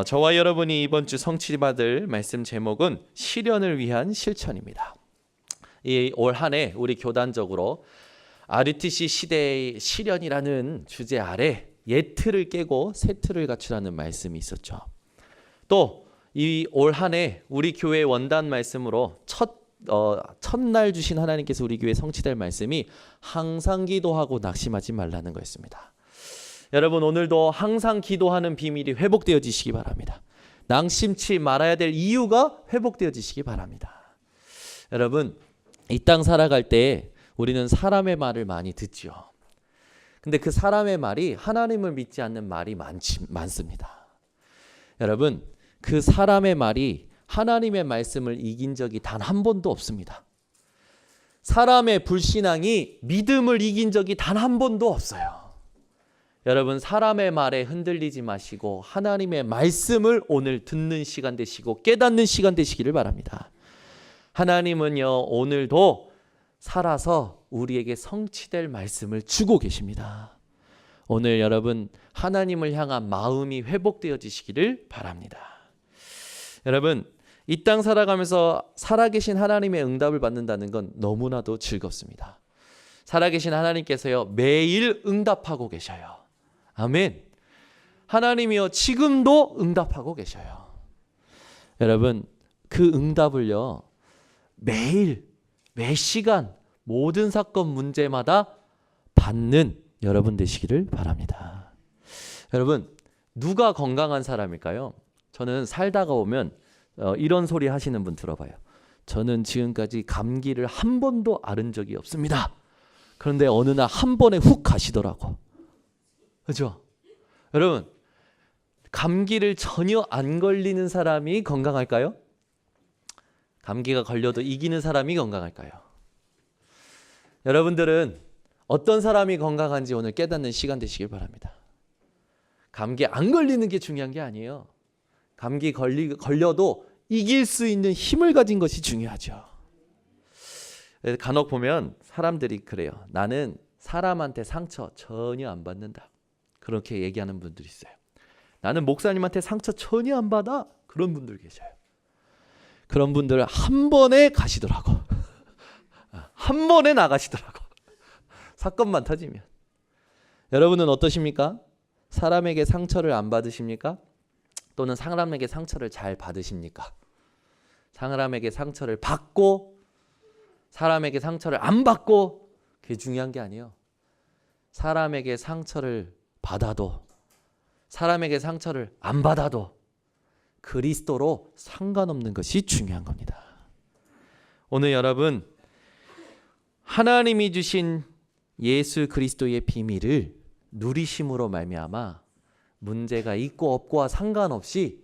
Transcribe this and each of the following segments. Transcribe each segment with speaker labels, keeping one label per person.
Speaker 1: 저와 여러분이 이번 주 성취받을 말씀 제목은 실현을 위한 실천입니다. 이 올 한 해 우리 교단적으로 RUTC 시대의 실현이라는 주제 아래 옛 틀을 깨고 새 틀을 갖추라는 말씀이 있었죠. 또 이 올 한 해 우리 교회 원단 말씀으로 첫날 주신 하나님께서 우리 교회 성취될 말씀이 항상 기도하고 낙심하지 말라는 거였습니다. 여러분, 오늘도 항상 기도하는 비밀이 회복되어지시기 바랍니다. 낙심치 말아야 될 이유가 회복되어지시기 바랍니다. 여러분, 이 땅 살아갈 때 우리는 사람의 말을 많이 듣죠. 근데 그 사람의 말이 하나님을 믿지 않는 말이 많습니다. 여러분, 그 사람의 말이 하나님의 말씀을 이긴 적이 단 한 번도 없습니다. 사람의 불신앙이 믿음을 이긴 적이 단 한 번도 없어요. 여러분, 사람의 말에 흔들리지 마시고 하나님의 말씀을 오늘 듣는 시간 되시고 깨닫는 시간 되시기를 바랍니다. 하나님은요, 오늘도 살아서 우리에게 성취될 말씀을 주고 계십니다. 오늘 여러분, 하나님을 향한 마음이 회복되어지시기를 바랍니다. 여러분, 이 땅 살아가면서 살아계신 하나님의 응답을 받는다는 건 너무나도 즐겁습니다. 살아계신 하나님께서요, 매일 응답하고 계셔요. 아멘. 하나님이요, 지금도 응답하고 계셔요. 여러분, 그 응답을요, 매일 매 시간 모든 사건 문제마다 받는 여러분 되시기를 바랍니다. 여러분, 누가 건강한 사람일까요? 저는 살다가 오면 이런 소리 하시는 분 들어봐요. 저는 지금까지 감기를 한 번도 앓은 적이 없습니다. 그런데 어느 날 한 번에 훅 가시더라고. 그렇죠? 여러분, 감기를 전혀 안 걸리는 사람이 건강할까요? 감기가 걸려도 이기는 사람이 건강할까요? 여러분들은 어떤 사람이 건강한지 오늘 깨닫는 시간 되시길 바랍니다. 감기 안 걸리는 게 중요한 게 아니에요. 감기 걸려도 이길 수 있는 힘을 가진 것이 중요하죠. 간혹 보면 사람들이 그래요. 나는 사람한테 상처 전혀 안 받는다. 그렇게 얘기하는 분들이 있어요. 나는 목사님한테 상처 전혀 안 받아. 그런 분들 계셔요. 그런 분들 한 번에 가시더라고. 한 번에 나가시더라고. 사건만 터지면. 여러분은 어떠십니까? 사람에게 상처를 안 받으십니까? 또는 사람에게 상처를 잘 받으십니까? 사람에게 상처를 받고 사람에게 상처를 안 받고 그게 중요한 게 아니에요. 사람에게 상처를 받아도 사람에게 상처를 안 받아도 그리스도로 상관없는 것이 중요한 겁니다. 오늘 여러분, 하나님이 주신 예수 그리스도의 비밀을 누리심으로 말미암아 문제가 있고 없고와 상관없이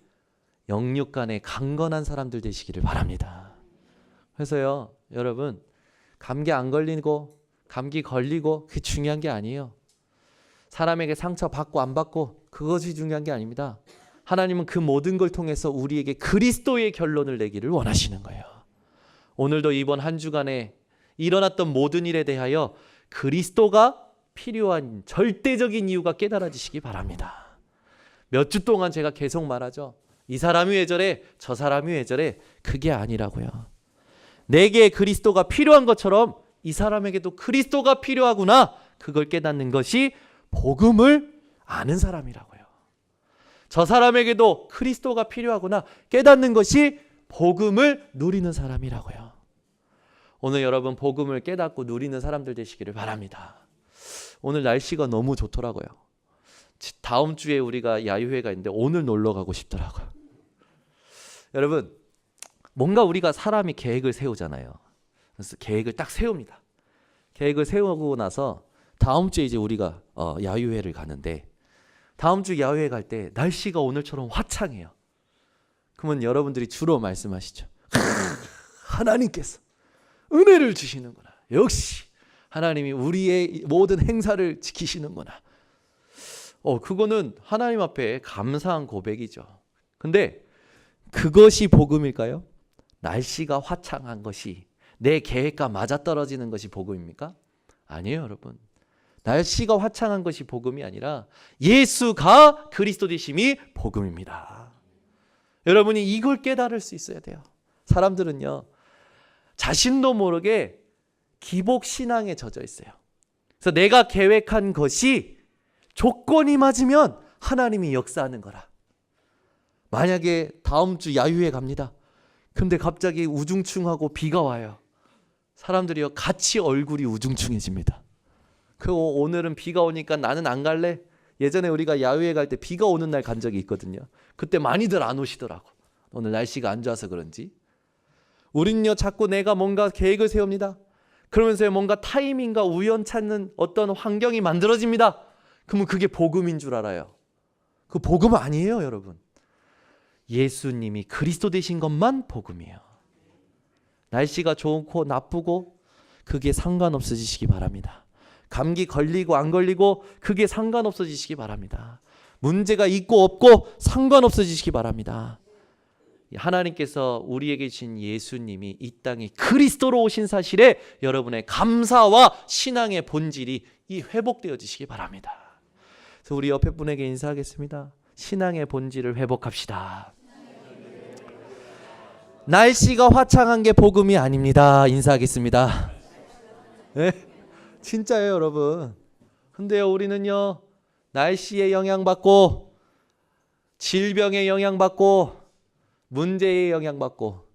Speaker 1: 영육 간에 강건한 사람들 되시기를 바랍니다. 그래서요, 여러분, 감기 안 걸리고 감기 걸리고 그게 중요한 게 아니에요. 사람에게 상처 받고 안 받고 그것이 중요한 게 아닙니다. 하나님은 그 모든 걸 통해서 우리에게 그리스도의 결론을 내기를 원하시는 거예요. 오늘도 이번 한 주간에 일어났던 모든 일에 대하여 그리스도가 필요한 절대적인 이유가 깨달아지시기 바랍니다. 몇 주 동안 제가 계속 말하죠. 이 사람이 왜 저래? 저 사람이 왜 저래? 그게 아니라고요. 내게 그리스도가 필요한 것처럼 이 사람에게도 그리스도가 필요하구나. 그걸 깨닫는 것이 복음을 아는 사람이라고요. 저 사람에게도 그리스도가 필요하구나 깨닫는 것이 복음을 누리는 사람이라고요. 오늘 여러분, 복음을 깨닫고 누리는 사람들 되시기를 바랍니다. 오늘 날씨가 너무 좋더라고요. 다음 주에 우리가 야유회가 있는데 오늘 놀러 가고 싶더라고요. 여러분, 뭔가 우리가 사람이 계획을 세우잖아요. 그래서 계획을 딱 세웁니다. 계획을 세우고 나서 다음 주에 이제 우리가 야유회를 가는데 다음 주 야유회 갈 때 날씨가 오늘처럼 화창해요. 그러면 여러분들이 주로 말씀하시죠. 하나님께서 은혜를 주시는구나. 역시 하나님이 우리의 모든 행사를 지키시는구나. 그거는 하나님 앞에 감사한 고백이죠. 근데 그것이 복음일까요? 날씨가 화창한 것이 내 계획과 맞아떨어지는 것이 복음입니까? 아니에요, 여러분. 날씨가 화창한 것이 복음이 아니라 예수가 그리스도 되심이 복음입니다. 여러분이 이걸 깨달을 수 있어야 돼요. 사람들은요, 자신도 모르게 기복신앙에 젖어 있어요. 그래서 내가 계획한 것이 조건이 맞으면 하나님이 역사하는 거라. 만약에 다음 주 야유회 갑니다. 근데 갑자기 우중충하고 비가 와요. 사람들이요, 같이 얼굴이 우중충해집니다. 그리고 오늘은 비가 오니까 나는 안 갈래? 예전에 우리가 야유회 갈 때 비가 오는 날 간 적이 있거든요. 그때 많이들 안 오시더라고. 오늘 날씨가 안 좋아서 그런지. 우린요, 자꾸 내가 뭔가 계획을 세웁니다. 그러면서 뭔가 타이밍과 우연찮는 어떤 환경이 만들어집니다. 그러면 그게 복음인 줄 알아요. 그 복음 아니에요, 여러분. 예수님이 그리스도 되신 것만 복음이에요. 날씨가 좋고 나쁘고 그게 상관없어지시기 바랍니다. 감기 걸리고 안 걸리고 그게 상관없어지시기 바랍니다. 문제가 있고 없고 상관없어지시기 바랍니다. 하나님께서 우리에게 주신 예수님이 이 땅에 그리스도로 오신 사실에 여러분의 감사와 신앙의 본질이 회복되어지시기 바랍니다. 그래서 우리 옆에 분에게 인사하겠습니다. 신앙의 본질을 회복합시다. 날씨가 화창한 게 복음이 아닙니다. 인사하겠습니다. 네? 진짜예요, 여러분. 근데요, 우리는요, 날씨에 영향받고 질병에 영향받고 문제에 영향받고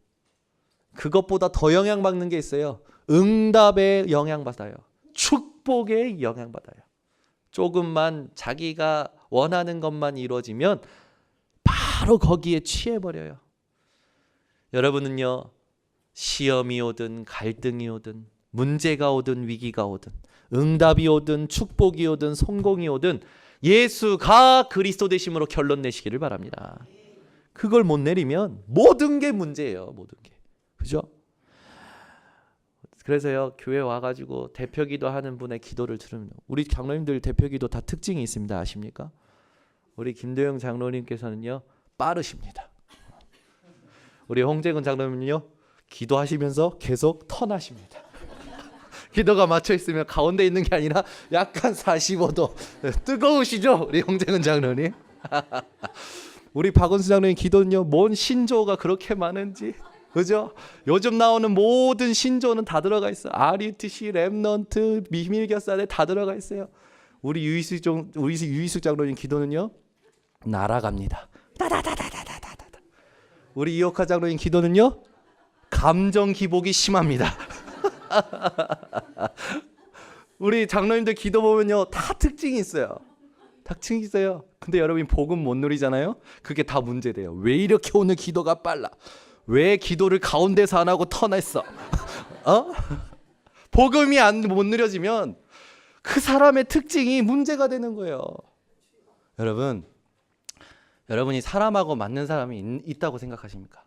Speaker 1: 그것보다 더 영향받는 게 있어요. 응답에 영향받아요. 축복에 영향받아요. 조금만 자기가 원하는 것만 이루어지면 바로 거기에 취해버려요. 여러분은요, 시험이 오든 갈등이 오든 문제가 오든 위기가 오든 응답이 오든 축복이 오든 성공이 오든 예수가 그리스도 되심으로 결론 내시기를 바랍니다. 그걸 못 내리면 모든 게 문제예요. 모든 게. 그죠? 그래서요, 교회 와가지고 대표기도 하는 분의 기도를 들으면, 우리 장로님들 대표기도 다 특징이 있습니다. 아십니까? 우리 김도영 장로님께서는요, 빠르십니다. 우리 홍재근 장로님은요, 기도하시면서 계속 턴하십니다. 기도가 맞춰 있으면 가운데 있는 게 아니라 약간 45도 뜨거우시죠? 우리 홍재근 장로님. 우리 박원수 장로님 기도는요, 뭔 신조어가 그렇게 많은지, 그죠? 요즘 나오는 모든 신조어는 다 들어가 있어. RUTC, 랩넌트, 비밀결사대 다 들어가 있어요. 우리 유희숙 장로님 기도는요, 날아갑니다. 다다다다다다다. 우리 이옥하 장로님 기도는요, 감정 기복이 심합니다. 우리 장로님들 기도 보면요, 다 특징이 있어요. 특징이 있어요. 근데 여러분이 복음 못 누리잖아요. 그게 다 문제돼요. 왜 이렇게 오늘 기도가 빨라? 왜 기도를 가운데서 안 하고 턴했어? 복음이 못 누려지면 그 사람의 특징이 문제가 되는 거예요. 여러분이 사람하고 맞는 사람이 있다고 생각하십니까?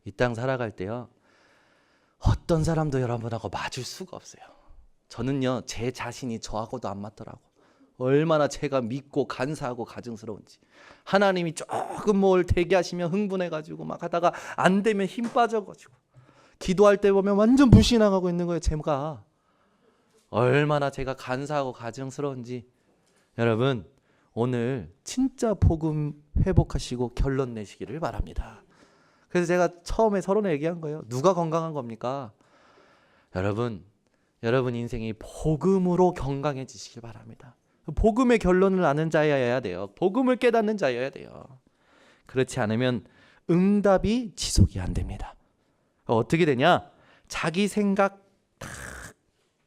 Speaker 1: 이 땅 살아갈 때요, 어떤 사람도 여러분하고 맞을 수가 없어요. 저는요, 제 자신이 저하고도 안 맞더라고. 얼마나 제가 믿고 간사하고 가증스러운지. 하나님이 조금 뭘 되게 하시면 흥분해가지고 막 하다가 안 되면 힘 빠져가지고 기도할 때 보면 완전 불신앙하고 있는 거예요. 제가 얼마나 제가 간사하고 가증스러운지. 여러분, 오늘 진짜 복음 회복하시고 결론 내시기를 바랍니다. 그래서 제가 처음에 서론에 얘기한 거예요. 누가 건강한 겁니까? 여러분 인생이 복음으로 건강해지시길 바랍니다. 복음의 결론을 아는 자여야 돼요. 복음을 깨닫는 자여야 돼요. 그렇지 않으면 응답이 지속이 안 됩니다. 어떻게 되냐? 자기 생각 다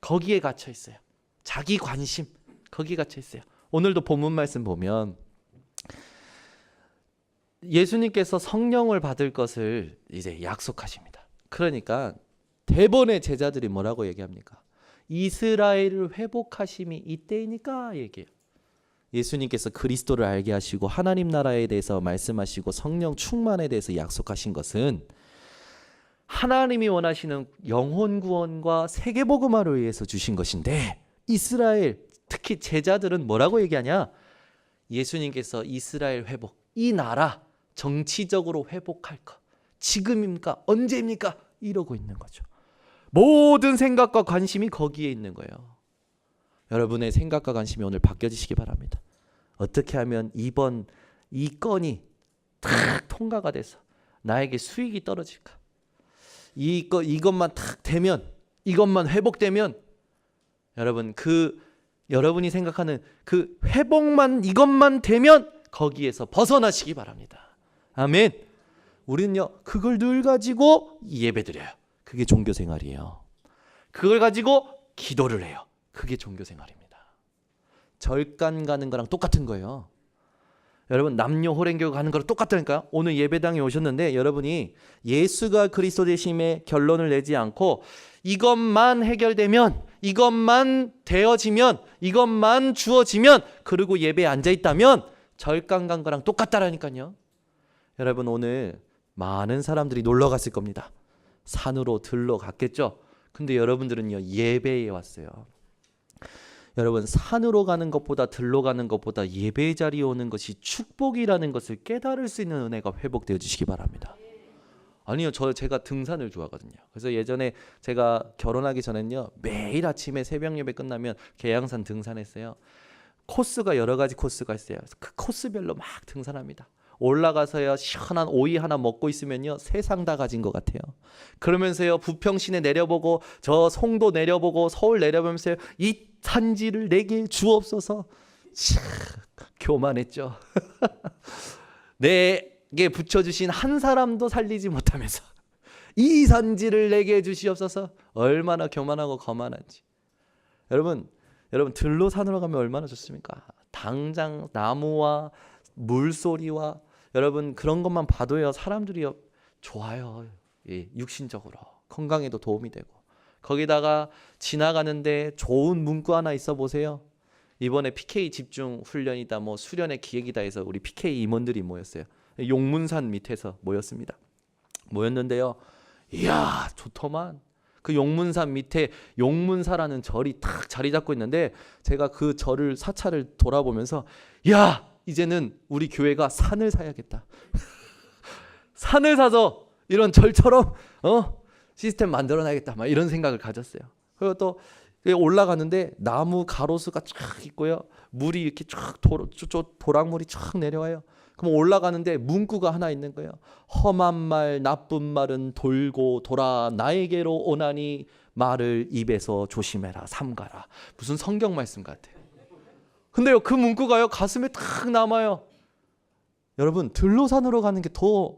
Speaker 1: 거기에 갇혀 있어요. 자기 관심 거기에 갇혀 있어요. 오늘도 본문 말씀 보면 예수님께서 성령을 받을 것을 이제 약속하십니다. 그러니까 대번의 제자들이 뭐라고 얘기합니까? 이스라엘을 회복하심이 이때이니까 얘기해요. 예수님께서 그리스도를 알게 하시고 하나님 나라에 대해서 말씀하시고 성령 충만에 대해서 약속하신 것은 하나님이 원하시는 영혼 구원과 세계 복음화를 위해서 주신 것인데, 이스라엘 특히 제자들은 뭐라고 얘기하냐? 예수님께서 이스라엘 회복, 이 나라 정치적으로 회복할 것 지금입니까? 언제입니까? 이러고 있는 거죠. 모든 생각과 관심이 거기에 있는 거예요. 여러분의 생각과 관심이 오늘 바뀌어지시기 바랍니다. 어떻게 하면 이번 이 건이 탁 통과가 돼서 나에게 수익이 떨어질까? 이것만 탁 되면, 이것만 회복되면, 여러분 여러분이 생각하는 그 회복만, 이것만 되면 거기에서 벗어나시기 바랍니다. 아멘. 우리는요 그걸 늘 가지고 예배드려요. 그게 종교생활이에요. 그걸 가지고 기도를 해요. 그게 종교생활입니다. 절간 가는 거랑 똑같은 거예요. 여러분 남녀 호랭교 가는 거랑 똑같다니까요. 오늘 예배당에 오셨는데 여러분이 예수가 그리스도 되심의 결론을 내지 않고 이것만 해결되면, 이것만 되어지면, 이것만 주어지면, 그리고 예배에 앉아있다면 절간 간 거랑 똑같다라니까요. 여러분 오늘 많은 사람들이 놀러 갔을 겁니다. 산으로 들러 갔겠죠. 근데 여러분들은요 예배에 왔어요. 여러분 산으로 가는 것보다 들러 가는 것보다 예배 자리에 오는 것이 축복이라는 것을 깨달을 수 있는 은혜가 회복되어 주시기 바랍니다. 아니요, 제가 등산을 좋아하거든요. 그래서 예전에 제가 결혼하기 전엔요 매일 아침에 새벽 예배 끝나면 계양산 등산했어요. 코스가 여러 가지 코스가 있어요. 그 코스별로 막 등산합니다. 올라가서요 시원한 오이 하나 먹고 있으면요 세상 다 가진 것 같아요. 그러면서요 부평시내 내려보고 저 송도 내려보고 서울 내려보면서 이 산지를 내게 주옵소서. 교만했죠. 내게 붙여주신 한 사람도 살리지 못하면서 이 산지를 내게 주시옵소서. 얼마나 교만하고 거만한지. 여러분 들로 산으로 가면 얼마나 좋습니까? 당장 나무와 물소리와 여러분 그런 것만 봐도요 사람들이 좋아요. 예, 육신적으로 건강에도 도움이 되고. 거기다가 지나가는데 좋은 문구 하나 있어 보세요. 이번에 PK 집중 훈련이다 뭐 수련의 기획이다 해서 우리 PK 임원들이 모였어요. 용문산 밑에서 모였는데요. 이야 좋더만. 그 용문산 밑에 용문사라는 절이 탁 자리 잡고 있는데 제가 그 절을 사찰을 돌아보면서 야 이제는 우리 교회가 산을 사야겠다. 산을 사서 이런 절처럼 시스템 만들어놔야겠다. 막 이런 생각을 가졌어요. 그리고 또 올라가는데 나무 가로수가 쫙 있고요. 물이 이렇게 쫙 도랑물이 쫙 내려와요. 그럼 올라가는데 문구가 하나 있는 거예요. 험한 말 나쁜 말은 돌고 돌아 나에게로 오나니 말을 입에서 조심해라 삼가라. 무슨 성경 말씀 같아요. 근데요 그 문구가요 가슴에 탁 남아요. 여러분 들로산으로 가는 게 더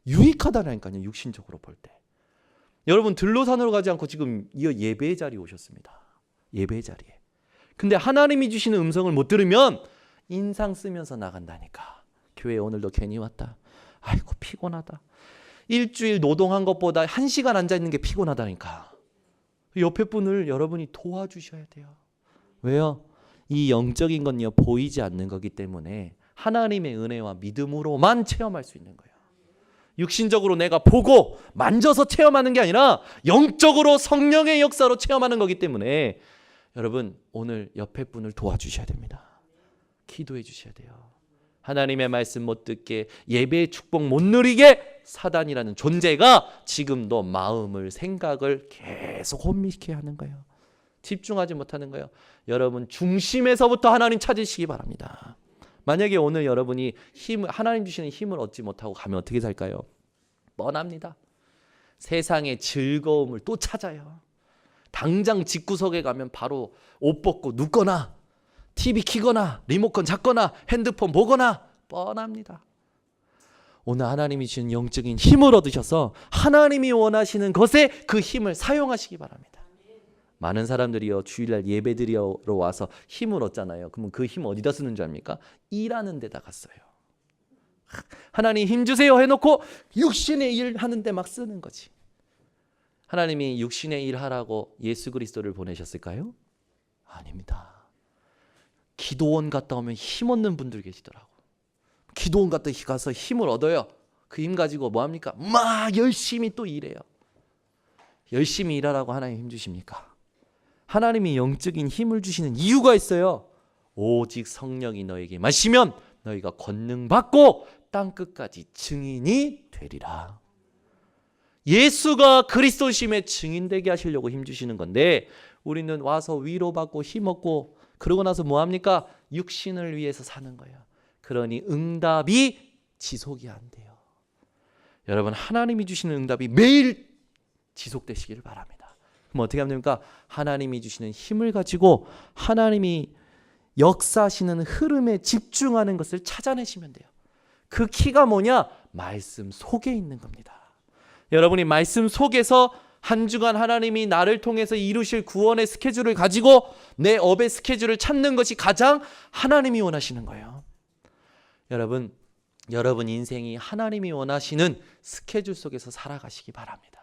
Speaker 1: 유익하다니까요. 육신적으로 볼 때. 여러분 들로산으로 가지 않고 지금 이 예배의 자리에 오셨습니다. 예배의 자리에. 근데 하나님이 주시는 음성을 못 들으면 인상 쓰면서 나간다니까. 교회 오늘도 괜히 왔다. 아이고 피곤하다. 일주일 노동한 것보다 1시간 앉아있는 게 피곤하다니까. 옆에 분을 여러분이 도와주셔야 돼요. 왜요? 이 영적인 건요 보이지 않는 거기 때문에 하나님의 은혜와 믿음으로만 체험할 수 있는 거예요. 육신적으로 내가 보고 만져서 체험하는 게 아니라 영적으로 성령의 역사로 체험하는 거기 때문에 여러분 오늘 옆에 분을 도와주셔야 됩니다. 기도해 주셔야 돼요. 하나님의 말씀 못 듣게 예배의 축복 못 누리게 사단이라는 존재가 지금도 마음을 생각을 계속 혼미케 하는 거예요. 집중하지 못하는 거예요. 여러분 중심에서부터 하나님 찾으시기 바랍니다. 만약에 오늘 여러분이 하나님 주시는 힘을 얻지 못하고 가면 어떻게 살까요? 뻔합니다. 세상의 즐거움을 또 찾아요. 당장 집구석에 가면 바로 옷 벗고 눕거나 TV 켜거나 리모컨 잡거나 핸드폰 보거나 뻔합니다. 오늘 하나님이 주신 영적인 힘을 얻으셔서 하나님이 원하시는 것에 그 힘을 사용하시기 바랍니다. 많은 사람들이요 주일날 예배드리러 와서 힘을 얻잖아요. 그러면 그 힘 어디다 쓰는 줄 압니까? 일하는 데다 갔어요. 하나님 힘 주세요 해놓고 육신의 일 하는데 막 쓰는 거지. 하나님이 육신의 일 하라고 예수 그리스도를 보내셨을까요? 아닙니다. 기도원 갔다 오면 힘 얻는 분들 계시더라고. 기도원 갔다 가서 힘을 얻어요. 그 힘 가지고 뭐 합니까? 막 열심히 또 일해요. 열심히 일하라고 하나님 힘 주십니까? 하나님이 영적인 힘을 주시는 이유가 있어요. 오직 성령이 너에게 마시면 너희가 권능 받고 땅끝까지 증인이 되리라. 예수가 그리스도심의 증인되게 하시려고 힘 주시는 건데 우리는 와서 위로받고 힘없고 그러고 나서 뭐 합니까? 육신을 위해서 사는 거예요. 그러니 응답이 지속이 안 돼요. 여러분 하나님이 주시는 응답이 매일 지속되시기를 바랍니다. 그럼 어떻게 하면 됩니까? 하나님이 주시는 힘을 가지고 하나님이 역사하시는 흐름에 집중하는 것을 찾아내시면 돼요. 그 키가 뭐냐? 말씀 속에 있는 겁니다. 여러분이 말씀 속에서 한 주간 하나님이 나를 통해서 이루실 구원의 스케줄을 가지고 내 업의 스케줄을 찾는 것이 가장 하나님이 원하시는 거예요. 여러분 인생이 하나님이 원하시는 스케줄 속에서 살아가시기 바랍니다.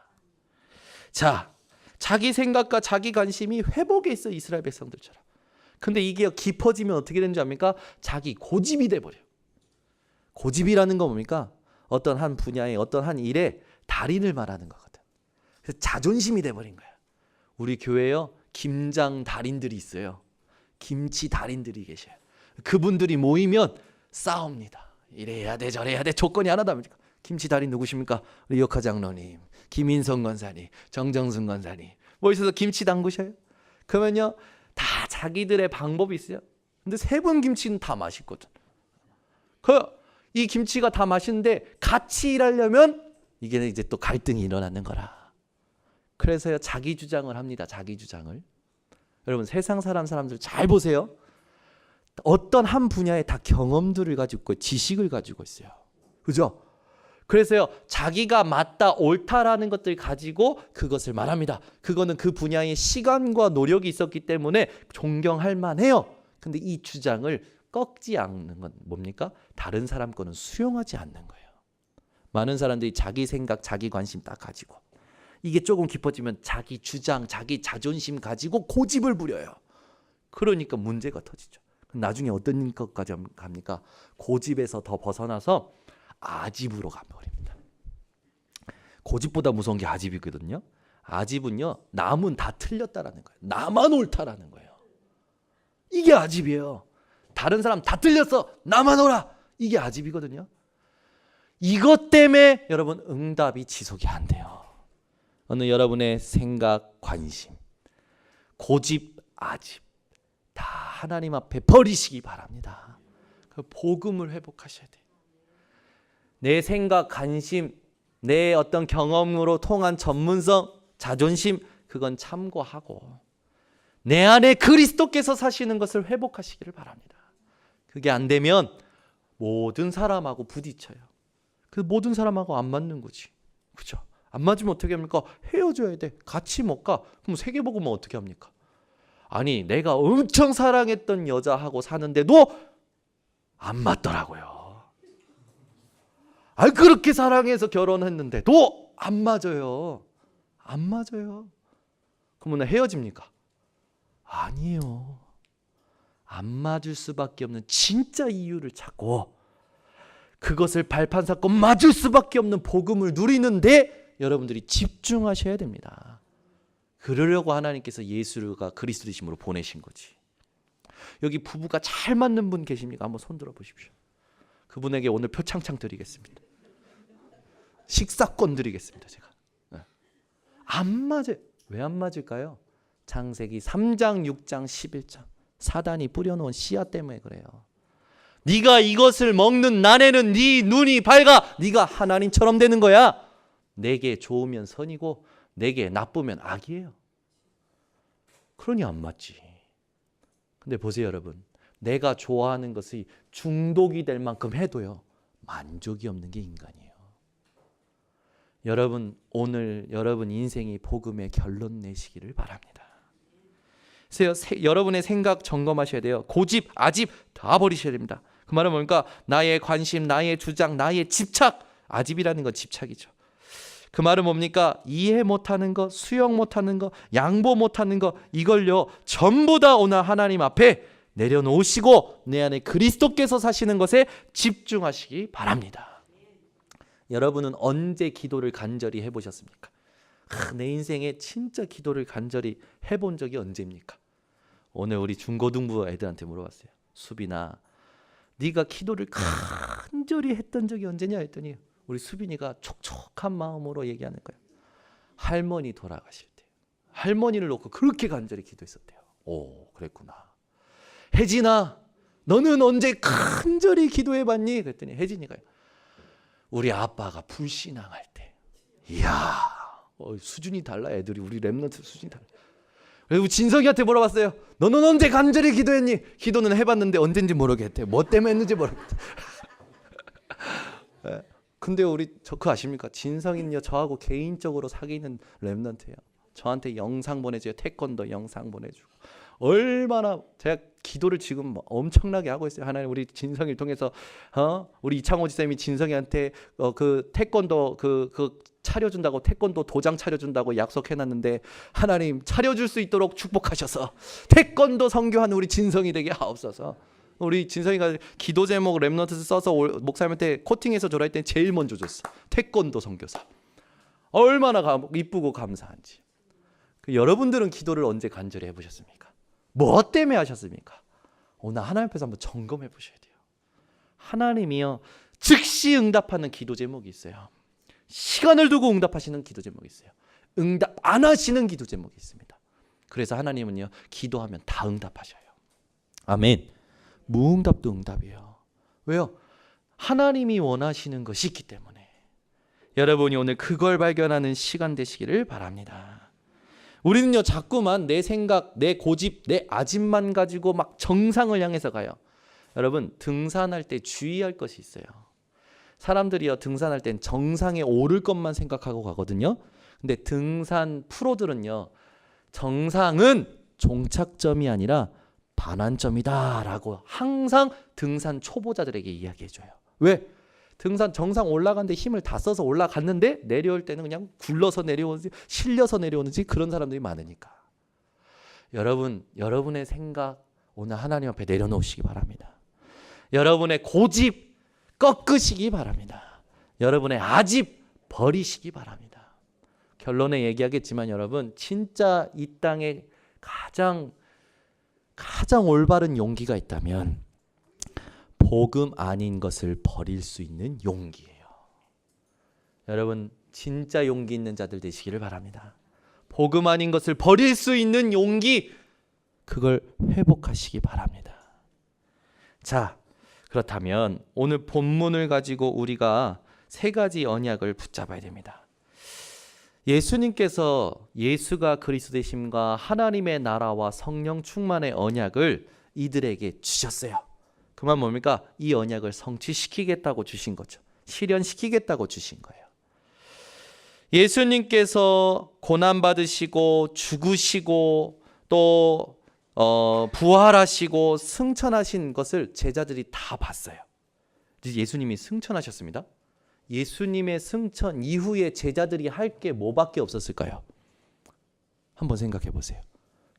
Speaker 1: 자, 자기 생각과 자기 관심이 회복에 있어 이스라엘 백성들처럼. 근데 이게 깊어지면 어떻게 되는지 압니까? 자기 고집이 돼버려요. 고집이라는 건 뭡니까? 어떤 한 분야에 어떤 한 일에 달인을 말하는 거거든. 그래서 자존심이 돼버린 거야. 우리 교회에요 김장 달인들이 있어요. 김치 달인들이 계셔요. 그분들이 모이면 싸웁니다. 이래야 돼 저래야 돼 조건이 하나도 없습니까? 김치 달인 누구십니까? 우리 역하 장로님, 김인성 권사님, 정정순 권사님 모이셔서 김치 담그셔요. 그러면요 다 자기들의 방법이 있어요. 근데 세 분 김치는 다 맛있거든. 이 김치가 다 맛있는데 같이 일하려면 이게 이제 또 갈등이 일어나는 거라. 그래서요 자기 주장을 합니다. 자기 주장을. 여러분 세상 사람들 잘 보세요. 어떤 한 분야에 다 경험들을 가지고 있고 지식을 가지고 있어요. 그죠? 그래서요 자기가 맞다 옳다라는 것들 가지고 그것을 말합니다. 그거는 그 분야의 시간과 노력이 있었기 때문에 존경할 만해요. 근데 이 주장을 꺾지 않는 건 뭡니까? 다른 사람 거는 수용하지 않는 거예요. 많은 사람들이 자기 생각, 자기 관심 딱 가지고 이게 조금 깊어지면 자기 주장, 자기 자존심 가지고 고집을 부려요. 그러니까 문제가 터지죠. 나중에 어떤 것까지 갑니까? 고집에서 더 벗어나서 아집으로 가버립니다. 고집보다 무서운 게 아집이거든요. 아집은요 남은 다 틀렸다라는 거예요. 나만 옳다라는 거예요. 이게 아집이에요. 다른 사람 다 틀렸어. 나만 옳아. 이게 아집이거든요. 이것 때문에 여러분 응답이 지속이 안 돼요. 어느 여러분의 생각, 관심, 고집, 아집 다 하나님 앞에 버리시기 바랍니다. 그 복음을 회복하셔야 돼요. 내 생각, 관심, 내 어떤 경험으로 통한 전문성, 자존심 그건 참고하고 내 안에 그리스도께서 사시는 것을 회복하시기를 바랍니다. 그게 안 되면 모든 사람하고 부딪혀요. 그 모든 사람하고 안 맞는 거지. 그죠? 안 맞으면 어떻게 합니까? 헤어져야 돼. 같이 못 가. 그럼 세계복음은 어떻게 합니까? 아니 내가 엄청 사랑했던 여자하고 사는데도 안 맞더라고요. 아 그렇게 사랑해서 결혼했는데도 안 맞아요. 안 맞아요. 그러면 헤어집니까? 아니에요. 안 맞을 수밖에 없는 진짜 이유를 찾고 그것을 발판 삼고 맞을 수밖에 없는 복음을 누리는데 여러분들이 집중하셔야 됩니다. 그러려고 하나님께서 예수가 그리스도이심으로 보내신 거지. 여기 부부가 잘 맞는 분 계십니까? 한번 손 들어 보십시오. 그분에게 오늘 표창장 드리겠습니다. 식사권 드리겠습니다. 제가. 안 맞아요. 왜 안 맞을까요? 창세기 3장, 6장, 11장 사단이 뿌려놓은 씨앗 때문에 그래요. 네가 이것을 먹는 날에는 네 눈이 밝아 네가 하나님처럼 되는 거야. 내게 좋으면 선이고 내게 나쁘면 악이에요. 그러니 안 맞지. 근데 보세요 여러분. 내가 좋아하는 것이 중독이 될 만큼 해도요. 만족이 없는 게 인간이에요. 여러분 오늘 여러분 인생이 복음의 결론 내시기를 바랍니다. 그래서 여러분의 생각 점검하셔야 돼요. 고집, 아집 다 버리셔야 됩니다. 그 말은 뭡니까? 나의 관심, 나의 주장, 나의 집착. 아집이라는 건 집착이죠. 그 말은 뭡니까? 이해 못하는 거, 수용 못하는 거, 양보 못하는 거 이걸요 전부 다 오늘 하나님 앞에 내려놓으시고 내 안에 그리스도께서 사시는 것에 집중하시기 바랍니다. 여러분은 언제 기도를 간절히 해보셨습니까? 내 인생에 진짜 기도를 간절히 해본 적이 언제입니까? 오늘 우리 중고등부 애들한테 물어봤어요. 수빈아, 네가 기도를 간절히 했던 적이 언제냐 했더니 우리 수빈이가 촉촉한 마음으로 얘기하는 거예요. 할머니 돌아가실 때 할머니를 놓고 그렇게 간절히 기도했었대요. 오, 그랬구나. 혜진아, 너는 언제 간절히 기도해봤니? 그랬더니 혜진이가 우리 아빠가 불신앙할 때, 이야, 수준이 달라. 애들이 우리 랩런트 수준이 달라. 그리고 진석이한테 물어봤어요. 너는 언제 간절히 기도했니? 기도는 해봤는데 언젠지 모르겠대. 뭐 때문에 했는지 모르겠대. 근데 우리 그거 아십니까? 진성이는요 저하고 개인적으로 사귀는 랩런트예요. 저한테 영상 보내줘요. 태권도 영상 보내주고. 얼마나 제가 기도를 지금 엄청나게 하고 있어요. 하나님 우리 진성이를 통해서 우리 이창호 지사님이 진성이한테 그 태권도 그 차려준다고 태권도 도장 차려준다고 약속해놨는데 하나님 차려줄 수 있도록 축복하셔서 태권도 선교하는 우리 진성이 되게 하옵소서. 우리 진성이가 기도 제목 랩런트 써서 목사님한테 코팅해서 줘라 했더니 제일 먼저 줬어. 태권도 선교사. 얼마나 이쁘고 감사한지. 여러분들은 기도를 언제 간절히 해보셨습니까? 뭐 때문에 하셨습니까? 오늘 하나님 앞에서 한번 점검해 보셔야 돼요. 하나님이요 즉시 응답하는 기도 제목이 있어요. 시간을 두고 응답하시는 기도 제목이 있어요. 응답 안 하시는 기도 제목이 있습니다. 그래서 하나님은요 기도하면 다 응답하셔요. 아멘. 무응답도 응답이에요. 왜요? 하나님이 원하시는 것이 있기 때문에. 여러분이 오늘 그걸 발견하는 시간 되시기를 바랍니다. 우리는요 자꾸만 내 생각, 내 고집, 내 아집만 가지고 막 정상을 향해서 가요. 여러분 등산할 때 주의할 것이 있어요. 사람들이요 등산할 땐 정상에 오를 것만 생각하고 가거든요. 근데 등산 프로들은요 정상은 종착점이 아니라 반환점이다 라고 항상 등산 초보자들에게 이야기해줘요. 왜? 등산 정상 올라가는데 힘을 다 써서 올라갔는데 내려올 때는 그냥 굴러서 내려오는지 실려서 내려오는지 그런 사람들이 많으니까. 여러분, 여러분의 생각 오늘 하나님 앞에 내려놓으시기 바랍니다. 여러분의 고집 꺾으시기 바랍니다. 여러분의 아집 버리시기 바랍니다. 결론에 얘기하겠지만 여러분 진짜 이 땅에 가장 올바른 용기가 있다면 복음 아닌 것을 버릴 수 있는 용기예요. 여러분 진짜 용기 있는 자들 되시기를 바랍니다. 복음 아닌 것을 버릴 수 있는 용기 그걸 회복하시기 바랍니다. 자, 그렇다면 오늘 본문을 가지고 우리가 세 가지 언약을 붙잡아야 됩니다. 예수님께서 예수가 그리스도 되심과 하나님의 나라와 성령 충만의 언약을 이들에게 주셨어요. 그 말 뭡니까? 이 언약을 성취시키겠다고 주신 거죠. 실현시키겠다고 주신 거예요. 예수님께서 고난받으시고 죽으시고 또 부활하시고 승천하신 것을 제자들이 다 봤어요. 예수님이 승천하셨습니다. 예수님의 승천 이후에 제자들이 할 게 뭐밖에 없었을까요? 한번 생각해 보세요.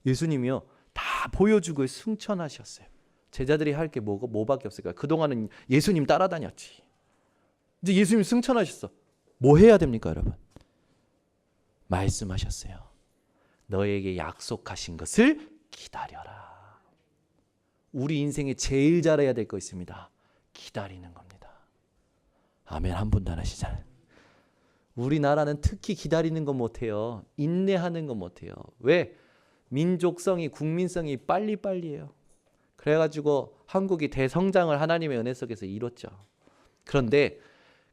Speaker 1: 예수님이요 다 보여주고 승천하셨어요. 제자들이 할 게 뭐밖에 없을까요? 그동안은 예수님 따라다녔지. 이제 예수님 승천하셨어. 뭐 해야 됩니까 여러분? 말씀하셨어요. 너에게 약속하신 것을 기다려라. 우리 인생에 제일 잘해야 될 거 있습니다. 기다리는 겁니다. 아멘. 한 분도 안 하시잖아요. 우리나라는 특히 기다리는 거 못해요. 인내하는 거 못해요. 왜? 민족성이 국민성이 빨리빨리해요. 그래가지고 한국이 대성장을 하나님의 은혜 속에서 이뤘죠. 그런데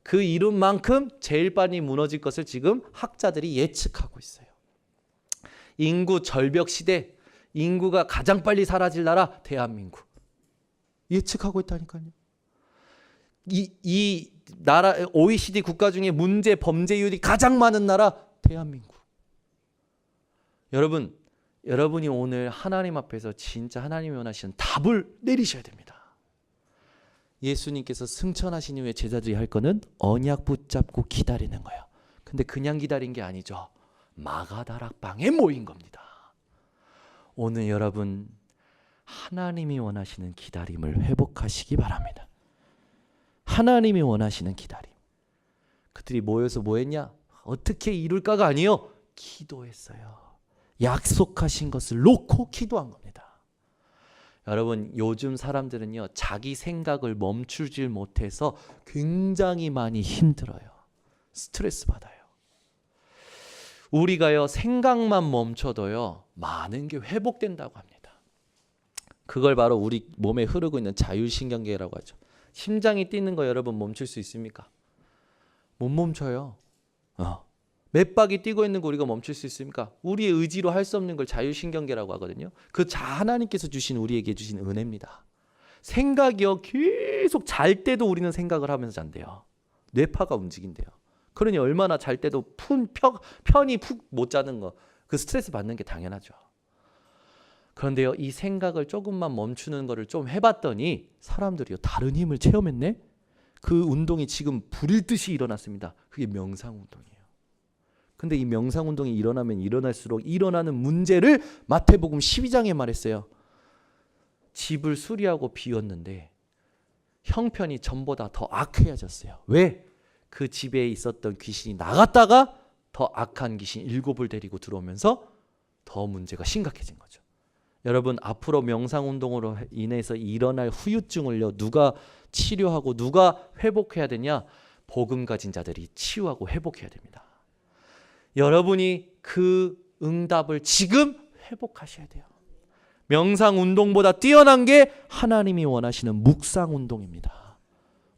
Speaker 1: 그 이룬 만큼 제일 빨리 무너질 것을 지금 학자들이 예측하고 있어요. 인구 절벽 시대, 인구가 가장 빨리 사라질 나라 대한민국. 예측하고 있다니까요. 이 나라 OECD 국가 중에 문제 범죄율이 가장 많은 나라 대한민국. 여러분이 오늘 하나님 앞에서 진짜 하나님이 원하시는 답을 내리셔야 됩니다. 예수님께서 승천하신 이후에 제자들이 할 거는 언약 붙잡고 기다리는 거예요. 근데 그냥 기다린 게 아니죠. 마가다락방에 모인 겁니다. 오늘 여러분 하나님이 원하시는 기다림을 회복하시기 바랍니다. 하나님이 원하시는 기다림. 그들이 모여서 뭐 했냐? 어떻게 이룰까가 아니요. 기도했어요. 약속하신 것을 놓고 기도한 겁니다. 여러분 요즘 사람들은요 자기 생각을 멈추질 못해서 굉장히 많이 힘들어요. 스트레스 받아요. 우리가요 생각만 멈춰도요 많은 게 회복된다고 합니다. 그걸 바로 우리 몸에 흐르고 있는 자율신경계라고 하죠. 심장이 뛰는 거 여러분 멈출 수 있습니까? 못 멈춰요. 맷박이 뛰고 있는 거 우리가 멈출 수 있습니까? 우리의 의지로 할 수 없는 걸 자율신경계라고 하거든요. 그 하나님께서 주신 우리에게 주신 은혜입니다. 생각이요, 계속 잘 때도 우리는 생각을 하면서 잔대요. 뇌파가 움직인대요. 그러니 얼마나 잘 때도 편히 푹 못 자는 거, 그 스트레스 받는 게 당연하죠. 그런데요, 이 생각을 조금만 멈추는 거를 좀 해봤더니 사람들이요, 다른 힘을 체험했네? 그 운동이 지금 불일 듯이 일어났습니다. 그게 명상운동이에요. 근데 이 명상운동이 일어나면 일어날수록 일어나는 문제를 마태복음 12장에 말했어요. 집을 수리하고 비웠는데 형편이 전보다 더 악해졌어요. 왜? 그 집에 있었던 귀신이 나갔다가 더 악한 귀신 7을 데리고 들어오면서 더 문제가 심각해진 거죠. 여러분, 앞으로 명상운동으로 인해서 일어날 후유증을요, 누가 치료하고 누가 회복해야 되냐? 복음 가진 자들이 치유하고 회복해야 됩니다. 여러분이 그 응답을 지금 회복하셔야 돼요. 명상운동보다 뛰어난 게 하나님이 원하시는 묵상운동입니다.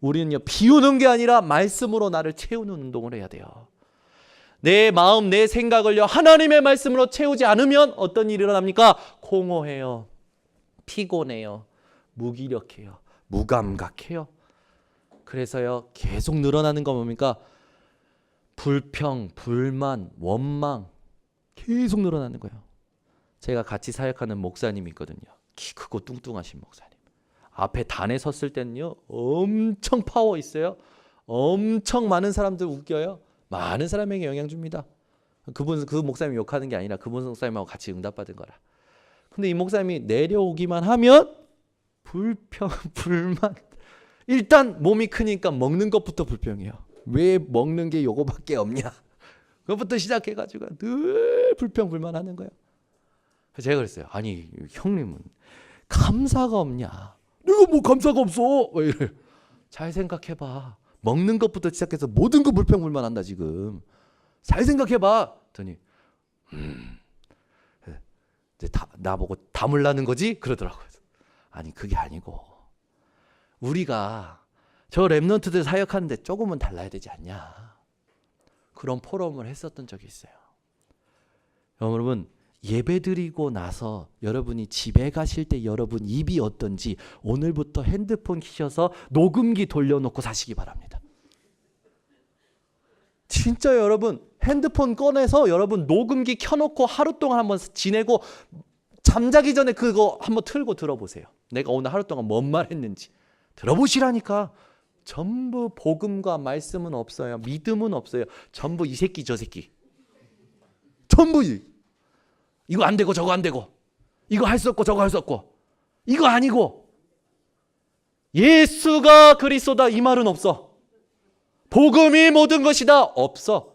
Speaker 1: 우리는요, 비우는 게 아니라 말씀으로 나를 채우는 운동을 해야 돼요. 내 마음, 내 생각을요, 하나님의 말씀으로 채우지 않으면 어떤 일이 일어납니까? 공허해요, 피곤해요, 무기력해요, 무감각해요. 그래서요, 계속 늘어나는 건 뭡니까? 불평, 불만, 원망 계속 늘어나는 거예요. 제가 같이 사역하는 목사님이 있거든요. 키 크고 뚱뚱하신 목사님. 앞에 단에 섰을 때는요, 엄청 파워 있어요. 엄청 많은 사람들 웃겨요. 많은 사람에게 영향 줍니다. 그 목사님이 욕하는 게 아니라 그분 목사님하고 같이 응답받은 거라. 근데 이 목사님이 내려오기만 하면 불평, 불만. 일단 몸이 크니까 먹는 것부터 불평해요. 왜 먹는 게 요거밖에 없냐? 그것부터 시작해가지고 늘 불평불만하는 거예요. 제가 그랬어요. 아니, 형님은 감사가 없냐? 내가 뭐 감사가 없어? 잘 생각해봐. 먹는 것부터 시작해서 모든 거 불평불만한다 지금. 잘 생각해봐. 그랬더니 나보고 담으려는 거지? 그러더라고요. 아니, 그게 아니고 우리가 저 랩런트들 사역하는데 조금은 달라야 되지 않냐? 그런 포럼을 했었던 적이 있어요. 여러분, 예배드리고 나서 여러분이 집에 가실 때 여러분 입이 어떤지 오늘부터 핸드폰 키셔서 녹음기 돌려놓고 사시기 바랍니다. 진짜 여러분, 핸드폰 꺼내서 여러분 녹음기 켜놓고 하루 동안 한번 지내고 잠자기 전에 그거 한번 틀고 들어보세요. 내가 오늘 하루 동안 뭔 말 했는지 들어보시라니까. 전부 복음과 말씀은 없어요. 믿음은 없어요. 전부 이 새끼 저 새끼. 전부 이거 안 되고 저거 안 되고, 이거 할 수 없고 저거 할 수 없고, 이거 아니고, 예수가 그리스도다 이 말은 없어. 복음이 모든 것이다 없어.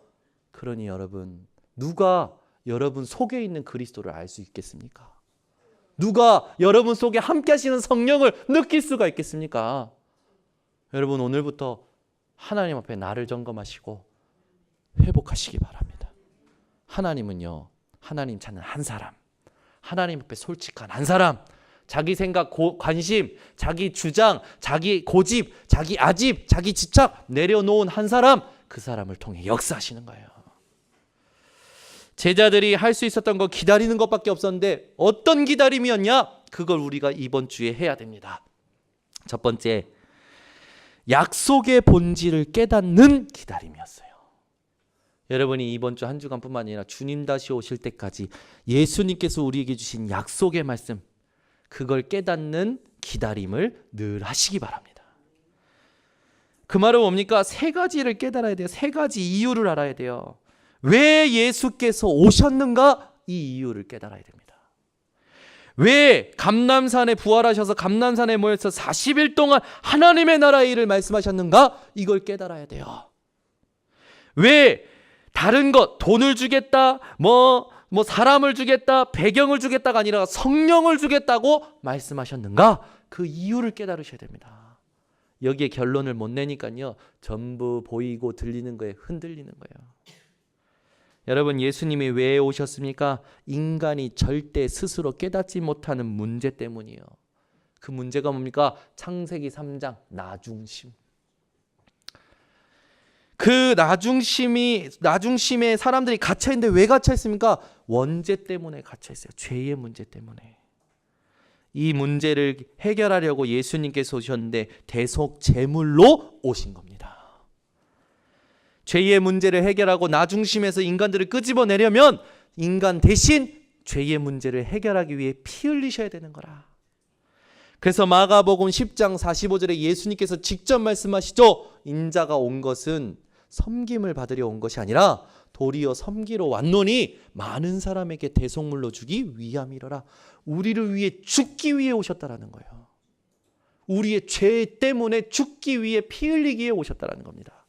Speaker 1: 그러니 여러분, 누가 여러분 속에 있는 그리스도를 알 수 있겠습니까? 누가 여러분 속에 함께 하시는 성령을 느낄 수가 있겠습니까? 여러분, 오늘부터 하나님 앞에 나를 점검하시고 회복하시기 바랍니다. 하나님은요, 하나님 찾는 한 사람, 하나님 앞에 솔직한 한 사람, 자기 생각, 관심, 자기 주장, 자기 고집, 자기 아집, 자기 집착 내려놓은 한 사람, 그 사람을 통해 역사하시는 거예요. 제자들이 할 수 있었던 거 기다리는 것밖에 없었는데 어떤 기다림이었냐? 그걸 우리가 이번 주에 해야 됩니다. 첫 번째, 약속의 본질을 깨닫는 기다림이었어요. 여러분이 이번 주 한 주간뿐만 아니라 주님 다시 오실 때까지 예수님께서 우리에게 주신 약속의 말씀, 그걸 깨닫는 기다림을 늘 하시기 바랍니다. 그 말은 뭡니까? 세 가지를 깨달아야 돼요. 세 가지 이유를 알아야 돼요. 왜 예수께서 오셨는가? 이 이유를 깨달아야 됩니다. 왜 감람산에 부활하셔서 감람산에 모여서 40일 동안 하나님의 나라의 일을 말씀하셨는가? 이걸 깨달아야 돼요. 왜 다른 것, 돈을 주겠다, 뭐 사람을 주겠다, 배경을 주겠다가 아니라 성령을 주겠다고 말씀하셨는가? 그 이유를 깨달으셔야 됩니다. 여기에 결론을 못 내니까요, 전부 보이고 들리는 거에 흔들리는 거예요. 여러분, 예수님이 왜 오셨습니까? 인간이 절대 스스로 깨닫지 못하는 문제 때문이에요. 그 문제가 뭡니까? 창세기 3장 나중심. 그 나중심에 사람들이 갇혀 있는데 왜 갇혀 있습니까? 원죄 때문에 갇혀 있어요. 죄의 문제 때문에. 이 문제를 해결하려고 예수님께서 오셨는데 대속 제물로 오신 겁니다. 죄의 문제를 해결하고 나중심에서 인간들을 끄집어내려면 인간 대신 죄의 문제를 해결하기 위해 피 흘리셔야 되는 거라. 그래서 마가복음 10장 45절에 예수님께서 직접 말씀하시죠. 인자가 온 것은 섬김을 받으려 온 것이 아니라 도리어 섬기러 왔노니 많은 사람에게 대속물로 주기 위함이로라. 우리를 위해 죽기 위해 오셨다라는 거예요. 우리의 죄 때문에 죽기 위해 피 흘리기 위해 오셨다라는 겁니다.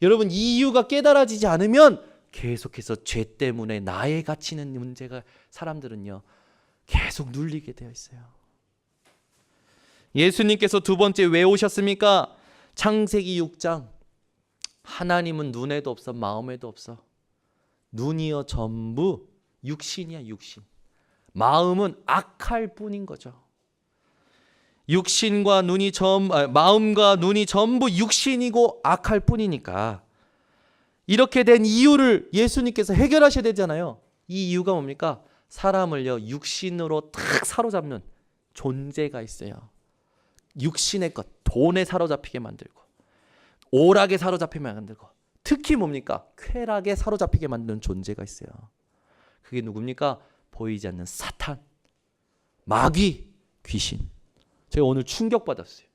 Speaker 1: 여러분, 이 이유가 깨달아지지 않으면 계속해서 죄 때문에 나에 갇히는 문제가 사람들은요 계속 눌리게 되어 있어요. 예수님께서 두 번째 왜 오셨습니까? 창세기 6장 하나님은 눈에도 없어 마음에도 없어. 눈이여 전부 육신이야, 육신. 마음은 악할 뿐인 거죠. 마음과 눈이 전부 육신이고 악할 뿐이니까 이렇게 된 이유를 예수님께서 해결하셔야 되잖아요. 이 이유가 뭡니까? 사람을요 육신으로 탁 사로잡는 존재가 있어요. 육신의 것, 돈에 사로잡히게 만들고 오락에 사로잡히게 만들고 특히 뭡니까? 쾌락에 사로잡히게 만드는 존재가 있어요. 그게 누굽니까? 보이지 않는 사탄, 마귀, 귀신. 제가 오늘 충격받았어요.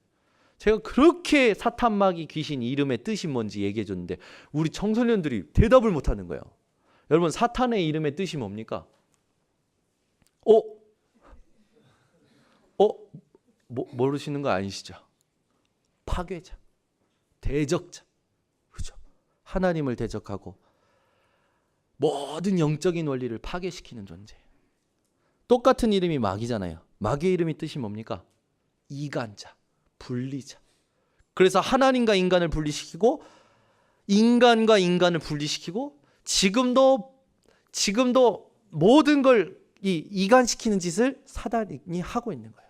Speaker 1: 제가 그렇게 사탄, 마귀, 귀신 이름의 뜻이 뭔지 얘기해 줬는데 우리 청소년들이 대답을 못하는 거예요. 여러분, 사탄의 이름의 뜻이 뭡니까? 모르시는 거 아니시죠? 파괴자, 대적자. 그죠? 하나님을 대적하고 모든 영적인 원리를 파괴시키는 존재. 똑같은 이름이 마귀잖아요. 마귀의 이름이 뜻이 뭡니까? 이간자, 분리자. 그래서 하나님과 인간을 분리시키고 인간과 인간을 분리시키고 지금도 모든 걸 이간시키는 짓을 사단이 하고 있는 거예요.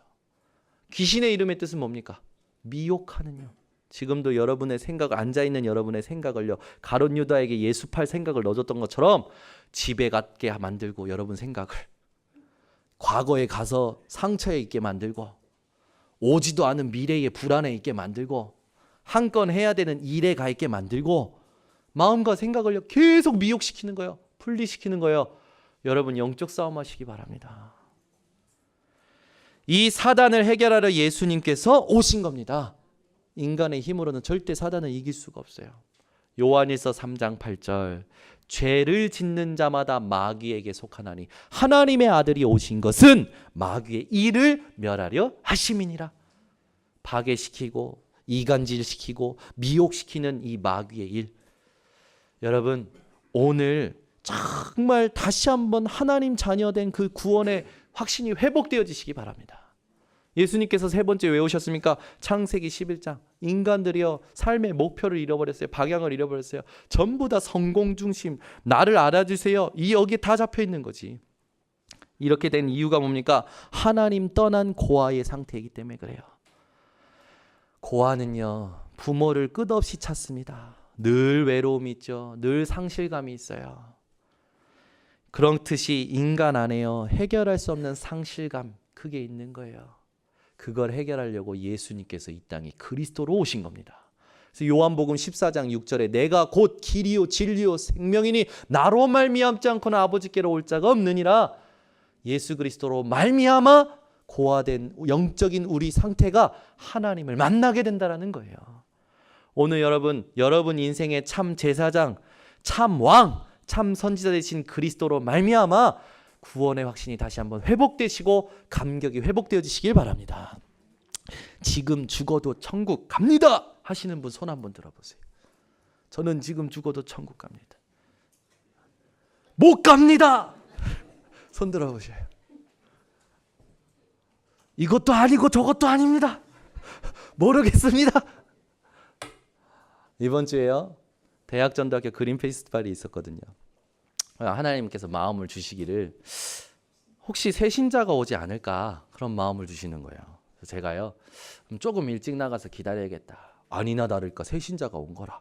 Speaker 1: 귀신의 이름의 뜻은 뭡니까? 미혹하는 영. 지금도 여러분의 생각을, 앉아있는 여러분의 생각을요 가룟 유다에게 예수 팔 생각을 넣어줬던 것처럼 집에 갖게 만들고 여러분 생각을 과거에 가서 상처에 있게 만들고 오지도 않은 미래에 불안에 있게 만들고 한 건 해야 되는 일에 가 있게 만들고 마음과 생각을요 계속 미혹시키는 거예요. 분리시키는 거예요. 여러분 영적 싸움 하시기 바랍니다. 이 사단을 해결하려 예수님께서 오신 겁니다. 인간의 힘으로는 절대 사단을 이길 수가 없어요. 요한일서 3장 8절 죄를 짓는 자마다 마귀에게 속하나니 하나님의 아들이 오신 것은 마귀의 일을 멸하려 하심이니라. 파괴시키고 이간질시키고 미혹시키는 이 마귀의 일. 여러분, 오늘 정말 다시 한번 하나님 자녀된 그 구원의 확신이 회복되어지시기 바랍니다. 예수님께서 세 번째 왜 오셨습니까? 창세기 11장 인간들이요 삶의 목표를 잃어버렸어요. 방향을 잃어버렸어요. 전부 다 성공 중심, 나를 알아주세요. 여기에 다 잡혀 있는 거지. 이렇게 된 이유가 뭡니까? 하나님 떠난 고아의 상태이기 때문에 그래요. 고아는요 부모를 끝없이 찾습니다. 늘 외로움이 있죠. 늘 상실감이 있어요. 그렇듯이 인간 안에요 해결할 수 없는 상실감 그게 있는 거예요. 그걸 해결하려고 예수님께서 이 땅에 그리스도로 오신 겁니다. 그래서 요한복음 14장 6절에 내가 곧 길이요 진리요 생명이니 나로 말미암지 않고는 아버지께로 올 자가 없느니라. 예수 그리스도로 말미암아 고아된 영적인 우리 상태가 하나님을 만나게 된다는 거예요. 오늘 여러분 인생의 참 제사장, 참 왕, 참 선지자 되신 그리스도로 말미암아 구원의 확신이 다시 한번 회복되시고 감격이 회복되어지시길 바랍니다. 지금 죽어도 천국 갑니다 하시는 분 손 한번 들어보세요. 저는 지금 죽어도 천국 갑니다. 못 갑니다. 손 들어보셔요. 이것도 아니고 저것도 아닙니다. 모르겠습니다. 이번 주에요 대학전도학교 그림 페스티벌이 있었거든요. 하나님께서 마음을 주시기를 혹시 새 신자가 오지 않을까 그런 마음을 주시는 거예요. 그래서 제가요 조금 일찍 나가서 기다려야겠다. 아니나 다를까 새 신자가 온 거라.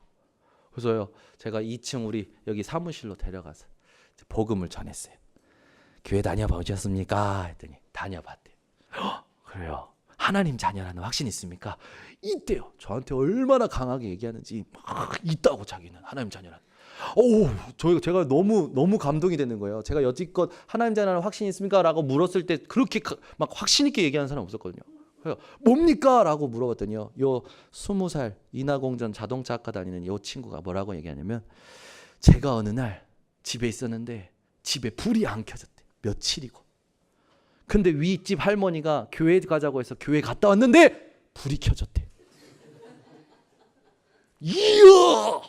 Speaker 1: 그래서요 제가 2층 우리 여기 사무실로 데려가서 복음을 전했어요. 교회 다녀보셨습니까? 했더니 다녀봤대요. 그래요. 하나님 자녀라는 확신 있습니까? 있대요. 저한테 얼마나 강하게 얘기하는지 막 있다고 자기는 하나님 자녀라는. 제가 너무 감동이 되는 거예요. 제가 여지껏 하나님 자녀라는 확신이 있습니까? 라고 물었을 때 그렇게 막 확신 있게 얘기하는 사람 없었거든요. 그래서 뭡니까? 라고 물어봤더니요. 요 20살 인하공전 자동차학과 다니는 요 친구가 뭐라고 얘기하냐면 제가 어느 날 집에 있었는데 집에 불이 안 켜졌대. 며칠이고. 근데 윗집 할머니가 교회 가자고 해서 교회 갔다 왔는데 불이 켜졌대. 이야!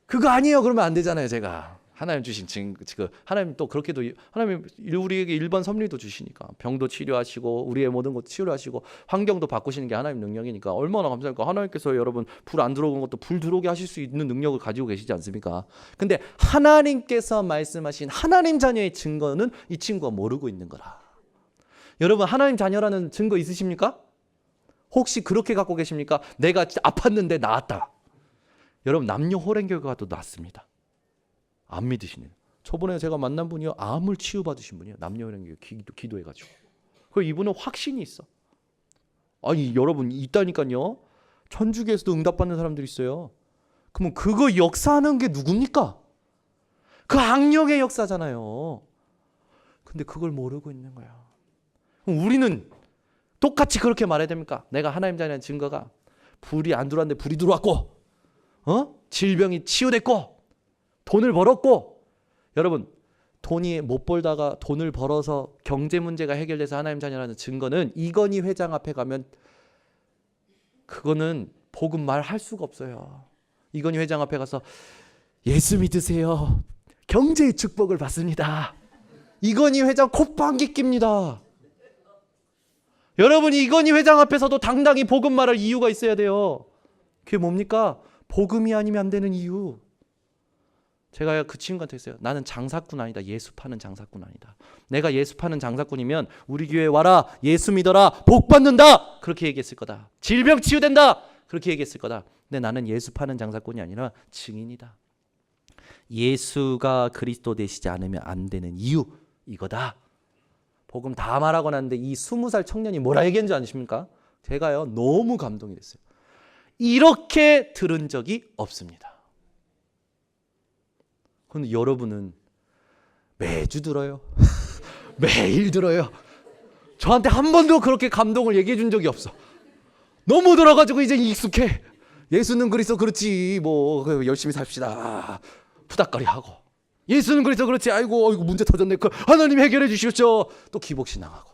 Speaker 1: 그거 아니에요. 그러면 안 되잖아요. 제가 하나님 주신 그 하나님 또 그렇게도 하나님 우리에게 일반 섭리도 주시니까 병도 치료하시고 우리의 모든 것 치료하시고 환경도 바꾸시는 게 하나님 능력이니까 얼마나 감사할까. 하나님께서 여러분 불 안 들어오는 것도 불 들어오게 하실 수 있는 능력을 가지고 계시지 않습니까? 근데 하나님께서 말씀하신 하나님 자녀의 증거는 이 친구가 모르고 있는 거라. 여러분 하나님 자녀라는 증거 있으십니까? 혹시 그렇게 갖고 계십니까? 내가 아팠는데 나았다. 여러분 남녀 호랭교가 또 낫습니다. 안 믿으시네요. 저번에 제가 만난 분이요 암을 치유받으신 분이에요. 남녀 호랭교 기도해가지고. 그 이분은 확신이 있어. 아니 여러분 있다니까요. 천주교에서도 응답받는 사람들이 있어요. 그러면 그거 역사하는 게 누굽니까? 그 악령의 역사잖아요. 근데 그걸 모르고 있는 거야. 그럼 우리는 똑같이 그렇게 말해야 됩니까? 내가 하나님 자녀의 증거가 불이 안 들어왔는데 불이 들어왔고 질병이 치유됐고 돈을 벌었고. 여러분 돈이 못 벌다가 돈을 벌어서 경제 문제가 해결돼서 하나님 자녀라는 증거는 이건희 회장 앞에 가면 그거는 복음 말할 수가 없어요. 이건희 회장 앞에 가서 예수 믿으세요. 경제의 축복을 받습니다. 이건희 회장 콧방귀 낍니다. 여러분 이건희 회장 앞에서도 당당히 복음 말할 이유가 있어야 돼요. 그게 뭡니까? 복음이 아니면 안 되는 이유. 제가 그 친구한테 했어요. 나는 장사꾼 아니다. 예수 파는 장사꾼 아니다. 내가 예수 파는 장사꾼이면 우리 교회 와라. 예수 믿어라. 복 받는다. 그렇게 얘기했을 거다. 질병 치유된다. 그렇게 얘기했을 거다. 근데 나는 예수 파는 장사꾼이 아니라 증인이다. 예수가 그리스도 되시지 않으면 안 되는 이유 이거다. 복음 다 말하고 났는데 이 20살 청년이 뭐라 얘기했는지 아십니까? 제가요 너무 감동이 됐어요. 이렇게 들은 적이 없습니다. 그런데 여러분은 매주 들어요. 매일 들어요. 저한테 한 번도 그렇게 감동을 얘기해 준 적이 없어. 너무 들어가지고 이제 익숙해. 예수는 그리스도 그렇지 뭐 열심히 삽시다. 푸닥거리 하고. 예수는 그리스도 그렇지. 아이고 문제 터졌네. 하나님 해결해 주시겠죠. 또 기복신앙하고.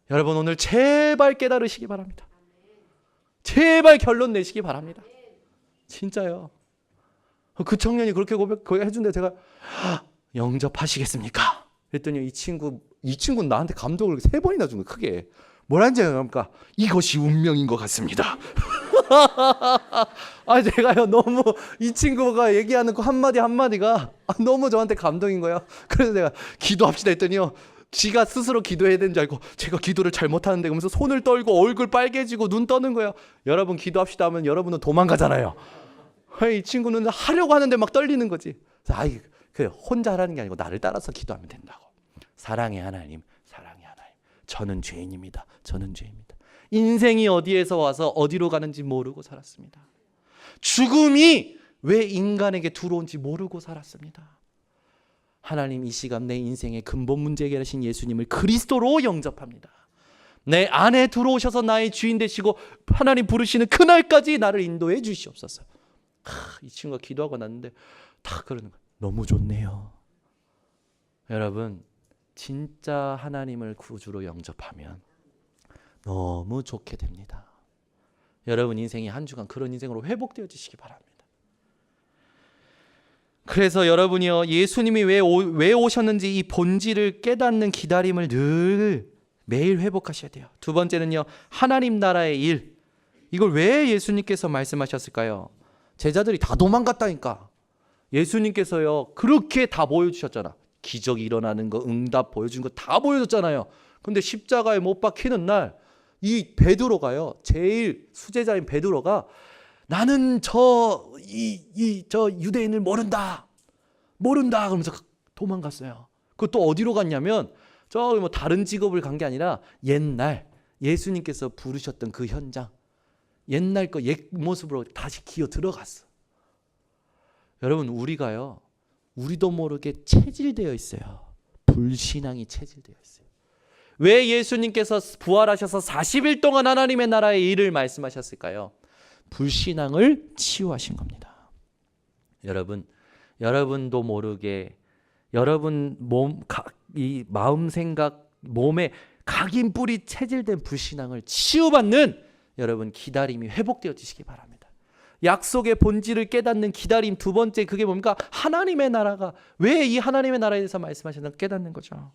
Speaker 1: 여러분 오늘 제발 깨달으시기 바랍니다. 제발 결론 내시기 바랍니다. 진짜요. 그 청년이 그렇게 고백해준데 제가 영접하시겠습니까? 그랬더니 이 친구는 나한테 감동을 3번이나 준 거예요. 크게. 뭐라는지 알까? 이것이 운명인 것 같습니다. 제가요 너무 이 친구가 얘기하는 그 한마디가 너무 저한테 감동인 거예요. 그래서 제가 기도합시다 했더니요. 지가 스스로 기도해야 되는 줄 알고 제가 기도를 잘못하는데 그러면서 손을 떨고 얼굴 빨개지고 눈 떠는 거예요. 여러분 기도합시다 하면 여러분은 도망가잖아요. 이 친구는 하려고 하는데 막 떨리는 거지. 그래 혼자 하라는 게 아니고 나를 따라서 기도하면 된다고. 사랑의 하나님, 사랑의 하나님. 저는 죄인입니다. 저는 죄인입니다. 인생이 어디에서 와서 어디로 가는지 모르고 살았습니다. 죽음이 왜 인간에게 들어온지 모르고 살았습니다. 하나님 이 시간 내 인생의 근본 문제 해결하신 예수님을 그리스도로 영접합니다. 내 안에 들어오셔서 나의 주인 되시고 하나님 부르시는 그날까지 나를 인도해 주시옵소서. 이 친구가 기도하고 났는데 다 그러는 거예요. 너무 좋네요. 여러분 진짜 하나님을 구주로 영접하면 너무 좋게 됩니다. 여러분 인생이 한 주간 그런 인생으로 회복되어지시기 바랍니다. 그래서 여러분이요 예수님이 왜 오셨는지 이 본질을 깨닫는 기다림을 늘 매일 회복하셔야 돼요. 두 번째는요 하나님 나라의 일. 이걸 왜 예수님께서 말씀하셨을까요? 제자들이 다 도망갔다니까. 예수님께서요 그렇게 다 보여주셨잖아. 기적이 일어나는 거 응답 보여준 거 다 보여줬잖아요. 근데 십자가에 못 박히는 날 이 베드로가요 제일 수제자인 베드로가 나는 저 유대인을 모른다 그러면서 도망갔어요. 그것도 어디로 갔냐면 저기 뭐 다른 직업을 간 게 아니라 옛날 예수님께서 부르셨던 그 현장, 옛날 거 옛 모습으로 다시 기어 들어갔어. 여러분, 우리가요, 우리도 모르게 체질되어 있어요. 불신앙이 체질되어 있어요. 왜 예수님께서 부활하셔서 40일 동안 하나님의 나라의 일을 말씀하셨을까요? 불신앙을 치유하신 겁니다. 여러분, 여러분도 모르게 여러분 이 마음 생각 몸에 각인 뿌리 체질된 불신앙을 치유받는 여러분 기다림이 회복되어지시기 바랍니다. 약속의 본질을 깨닫는 기다림. 두 번째, 그게 뭡니까? 하나님의 나라가, 왜 이 하나님의 나라에 대해서 말씀하셨나 깨닫는 거죠.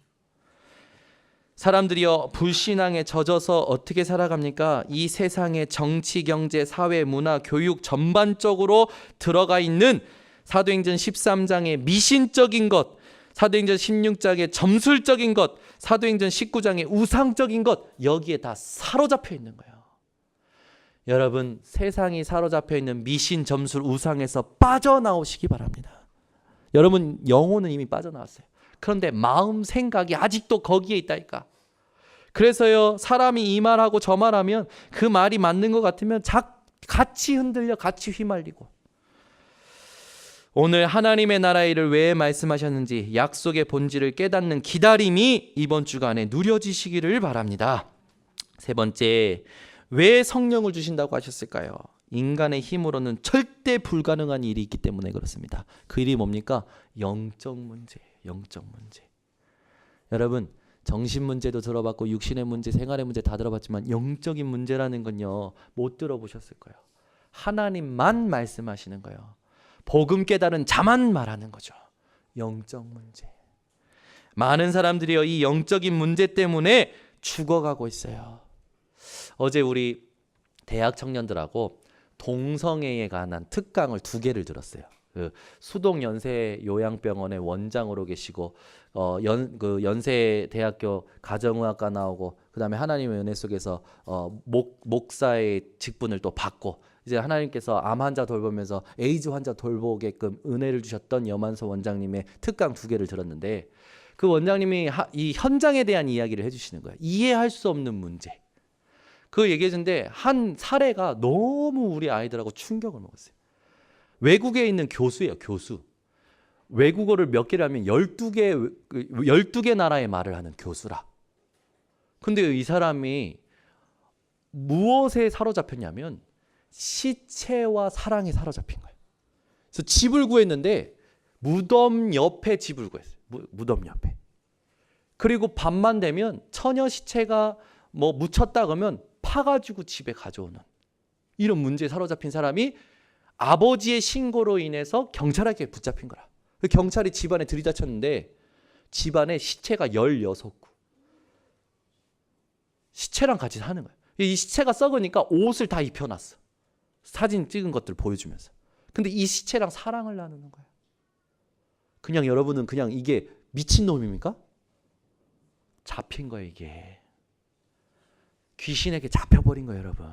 Speaker 1: 사람들이요, 불신앙에 젖어서 어떻게 살아갑니까? 이 세상의 정치, 경제, 사회, 문화, 교육 전반적으로 들어가 있는 사도행전 13장의 미신적인 것, 사도행전 16장의 점술적인 것, 사도행전 19장의 우상적인 것, 여기에 다 사로잡혀 있는 거예요. 여러분, 세상이 사로잡혀 있는 미신, 점술, 우상에서 빠져나오시기 바랍니다. 여러분, 영혼은 이미 빠져나왔어요. 그런데 마음, 생각이 아직도 거기에 있다니까. 그래서요, 사람이 이 말하고 저 말하면 그 말이 맞는 것 같으면 같이 흔들려, 같이 휘말리고. 오늘 하나님의 나라의 일을 왜 말씀하셨는지 약속의 본질을 깨닫는 기다림이 이번 주간에 누려지시기를 바랍니다. 세 번째, 왜 성령을 주신다고 하셨을까요? 인간의 힘으로는 절대 불가능한 일이 있기 때문에 그렇습니다. 그 일이 뭡니까? 영적 문제예요. 영적 문제. 여러분, 정신 문제도 들어봤고 육신의 문제, 생활의 문제 다 들어봤지만 영적인 문제라는 건요, 못 들어보셨을 거예요. 하나님만 말씀하시는 거예요. 복음 깨달은 자만 말하는 거죠. 영적 문제. 많은 사람들이요, 이 영적인 문제 때문에 죽어가고 있어요. 어제 우리 대학 청년들하고 동성애에 관한 특강을 2개를 들었어요. 그 수동 연세 요양병원의 원장으로 계시고 연세대학교 가정의학과 나오고 그다음에 하나님의 은혜 속에서 목사의 직분을 또 받고 이제 하나님께서 암 환자 돌보면서 에이즈 환자 돌보게끔 은혜를 주셨던 염한서 원장님의 특강 2개를 들었는데, 그 원장님이 이 현장에 대한 이야기를 해주시는 거예요. 이해할 수 없는 문제. 그 얘기해준데 한 사례가 너무 우리 아이들하고 충격을 먹었어요. 외국에 있는 교수예요. 교수. 외국어를 몇 개를 하면 12개 나라의 말을 하는 교수라. 근데 이 사람이 무엇에 사로잡혔냐면 시체와 사랑에 사로잡힌 거예요. 그래서 집을 구했는데 무덤 옆에 집을 구했어요. 무덤 옆에. 그리고 밤만 되면 처녀 시체가 뭐 묻혔다 그러면 파가지고 집에 가져오는 이런 문제에 사로잡힌 사람이 아버지의 신고로 인해서 경찰에게 붙잡힌 거라. 경찰이 집안에 들이닥쳤는데 집안에 시체가 16구. 시체랑 같이 사는 거예요. 이 시체가 썩으니까 옷을 다 입혀놨어. 사진 찍은 것들 보여주면서. 근데 이 시체랑 사랑을 나누는 거예요. 그냥 여러분은 그냥 이게 미친놈입니까? 잡힌 거예요, 이게. 귀신에게 잡혀버린 거예요, 여러분.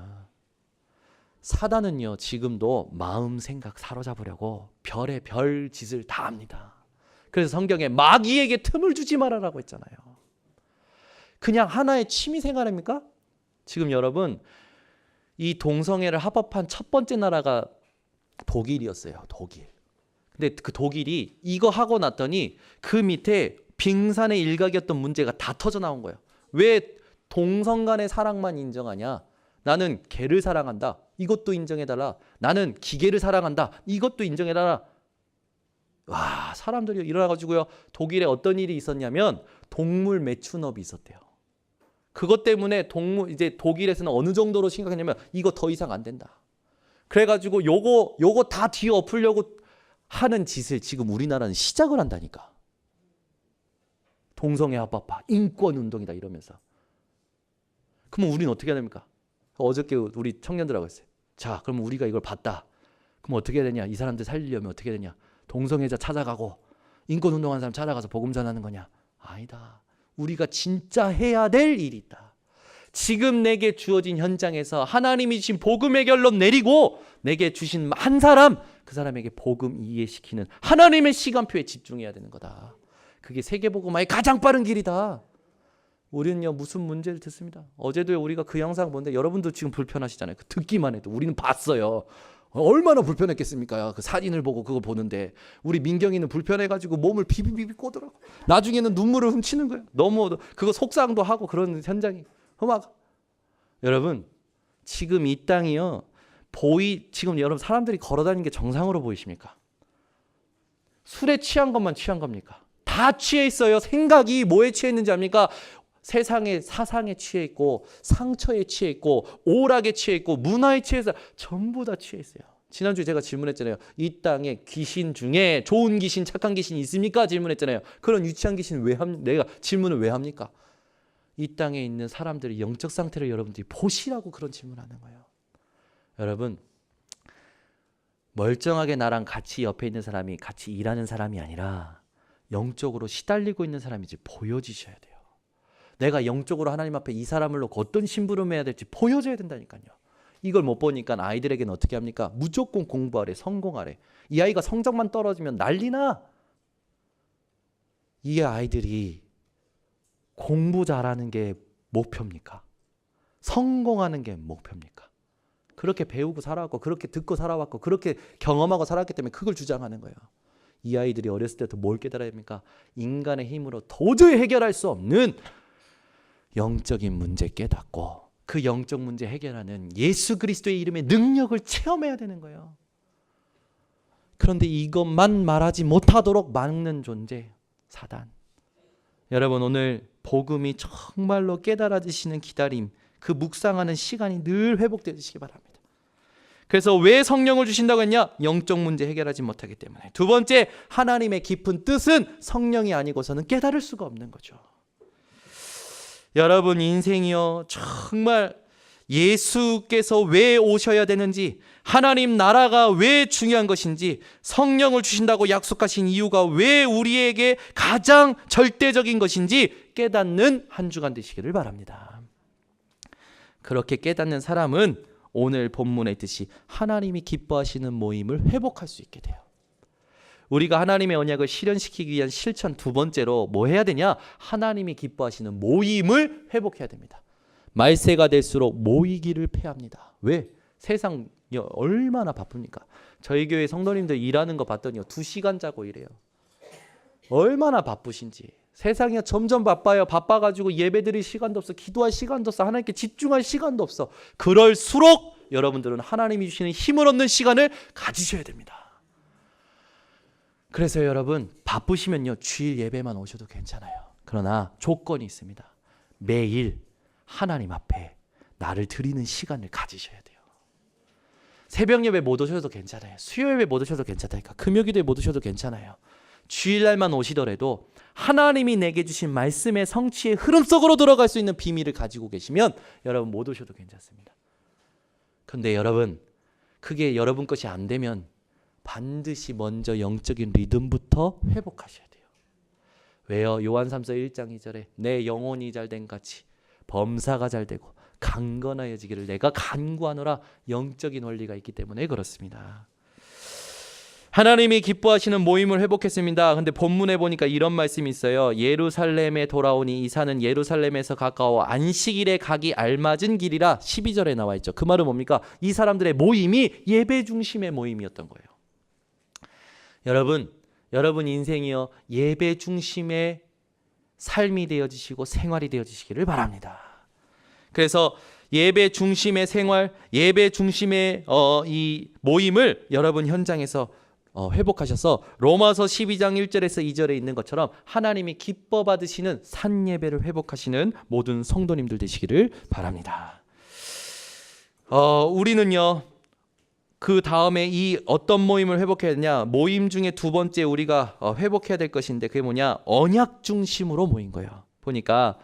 Speaker 1: 사단은요, 지금도 마음 생각 사로잡으려고 별의 별 짓을 다 합니다. 그래서 성경에 마귀에게 틈을 주지 말아라고 했잖아요. 그냥 하나의 취미 생활입니까? 지금 여러분, 이 동성애를 합법한 첫 번째 나라가 독일이었어요. 독일. 근데 그 독일이 이거 하고 났더니 그 밑에 빙산의 일각이었던 문제가 다 터져 나온 거예요. 왜 동성 간의 사랑만 인정하냐? 나는 개를 사랑한다. 이것도 인정해달라. 나는 기계를 사랑한다. 이것도 인정해달라. 와, 사람들이 일어나가지고요. 독일에 어떤 일이 있었냐면 동물 매춘업이 있었대요. 그것 때문에 이제 독일에서는 어느 정도로 심각했냐면 이거 더 이상 안 된다. 그래가지고 요거 다 뒤에 엎으려고 하는 짓을 지금 우리나라는 시작을 한다니까. 동성애 합법화, 인권 운동이다 이러면서. 그러면 우리는 어떻게 해야 됩니까? 어저께 우리 청년들하고 했어요. 자, 그럼 우리가 이걸 봤다. 그럼 어떻게 해야 되냐? 이 사람들 살리려면 어떻게 해야 되냐? 동성애자 찾아가고 인권 운동하는 사람 찾아가서 복음 전하는 거냐? 아니다. 우리가 진짜 해야 될 일이 있다. 지금 내게 주어진 현장에서 하나님이 주신 복음의 결론 내리고 내게 주신 한 사람, 그 사람에게 복음 이해시키는 하나님의 시간표에 집중해야 되는 거다. 그게 세계복음화의 가장 빠른 길이다. 우리는요 무슨 문제를 듣습니다. 어제도 우리가 그 영상 보는데 여러분도 지금 불편하시잖아요. 듣기만 해도 우리는 봤어요. 얼마나 불편했겠습니까? 그 사진을 보고 그거 보는데 우리 민경이는 불편해가지고 몸을 비비비비 꼬더라고. 나중에는 눈물을 훔치는 거예요. 너무 그거 속상도 하고 그런 현장이 험하고. 여러분 지금 이 땅이요 지금 여러분 사람들이 걸어다니는 게 정상으로 보이십니까? 술에 취한 것만 취한 겁니까? 다 취해 있어요. 생각이 뭐에 취해 있는지 압니까? 세상의 사상에 취해 있고 상처에 취해 있고 오락에 취해 있고 문화에 취해서 전부 다 취해 있어요. 지난주에 제가 질문했잖아요. 이 땅에 귀신 중에 좋은 귀신, 착한 귀신이 있습니까? 질문했잖아요. 그런 유치한 귀신 내가 질문을 왜 합니까? 이 땅에 있는 사람들의 영적 상태를 여러분들이 보시라고 그런 질문하는 거예요. 여러분 멀쩡하게 나랑 같이 옆에 있는 사람이 같이 일하는 사람이 아니라 영적으로 시달리고 있는 사람인지 보여주셔야 돼요. 내가 영적으로 하나님 앞에 이 사람을 놓고 어떤 심부름을 해야 될지 보여줘야 된다니까요. 이걸 못 보니까 아이들에게는 어떻게 합니까? 무조건 공부하래, 성공하래. 이 아이가 성적만 떨어지면 난리나. 이 아이들이 공부 잘하는 게 목표입니까? 성공하는 게 목표입니까? 그렇게 배우고 살아왔고 그렇게 듣고 살아왔고 그렇게 경험하고 살았기 때문에 그걸 주장하는 거예요. 이 아이들이 어렸을 때부터 뭘 깨달아야 됩니까? 인간의 힘으로 도저히 해결할 수 없는 영적인 문제 깨닫고 그 영적 문제 해결하는 예수 그리스도의 이름의 능력을 체험해야 되는 거예요. 그런데 이것만 말하지 못하도록 막는 존재 사단. 여러분 오늘 복음이 정말로 깨달아지시는 기다림, 그 묵상하는 시간이 늘 회복되시기 바랍니다. 그래서 왜 성령을 주신다고 했냐? 영적 문제 해결하지 못하기 때문에. 두 번째, 하나님의 깊은 뜻은 성령이 아니고서는 깨달을 수가 없는 거죠. 여러분 인생이요 정말 예수께서 왜 오셔야 되는지, 하나님 나라가 왜 중요한 것인지, 성령을 주신다고 약속하신 이유가 왜 우리에게 가장 절대적인 것인지 깨닫는 한 주간 되시기를 바랍니다. 그렇게 깨닫는 사람은 오늘 본문의 뜻이 하나님이 기뻐하시는 모임을 회복할 수 있게 돼요. 우리가 하나님의 언약을 실현시키기 위한 실천 두 번째로 뭐 해야 되냐? 하나님이 기뻐하시는 모임을 회복해야 됩니다. 말세가 될수록 모이기를 패합니다. 왜? 세상이 얼마나 바쁩니까? 저희 교회 성도님들 일하는 거 봤더니 2시간 자고 이래요. 얼마나 바쁘신지. 세상이 점점 바빠요. 바빠가지고 예배드릴 시간도 없어. 기도할 시간도 없어. 하나님께 집중할 시간도 없어. 그럴수록 여러분들은 하나님이 주시는 힘을 얻는 시간을 가지셔야 됩니다. 그래서 여러분 바쁘시면요 주일 예배만 오셔도 괜찮아요. 그러나 조건이 있습니다. 매일 하나님 앞에 나를 드리는 시간을 가지셔야 돼요. 새벽 예배 못 오셔도 괜찮아요. 수요 예배 못 오셔도 괜찮다니까. 금요기도에 못 오셔도 괜찮아요. 주일날만 오시더라도 하나님이 내게 주신 말씀의 성취의 흐름 속으로 들어갈 수 있는 비밀을 가지고 계시면 여러분 못 오셔도 괜찮습니다. 그런데 여러분 그게 여러분 것이 안 되면 반드시 먼저 영적인 리듬부터 회복하셔야 돼요. 왜요? 요한삼서 1장 2절에 내 영혼이 잘된 같이 범사가 잘되고 강건하여지기를 내가 간구하노라. 영적인 원리가 있기 때문에 그렇습니다. 하나님이 기뻐하시는 모임을 회복했습니다. 근데 본문에 보니까 이런 말씀이 있어요. 예루살렘에 돌아오니 이 산은 예루살렘에서 가까워 안식일에 가기 알맞은 길이라 12절에 나와 있죠. 그 말은 뭡니까? 이 사람들의 모임이 예배 중심의 모임이었던 거예요. 여러분 인생이요 예배 중심의 삶이 되어지시고 생활이 되어지시기를 바랍니다. 그래서 예배 중심의 생활, 예배 중심의 이 모임을 여러분 현장에서 회복하셔서 로마서 12장 1절에서 2절에 있는 것처럼 하나님이 기뻐 받으시는 산 예배를 회복하시는 모든 성도님들 되시기를 바랍니다. 우리는요 그 다음에 이 어떤 모임을 회복해야 되냐? 모임 중에 두 번째 우리가 회복해야 될 것인데 그게 뭐냐? 언약 중심으로 모인 거예요. 보니까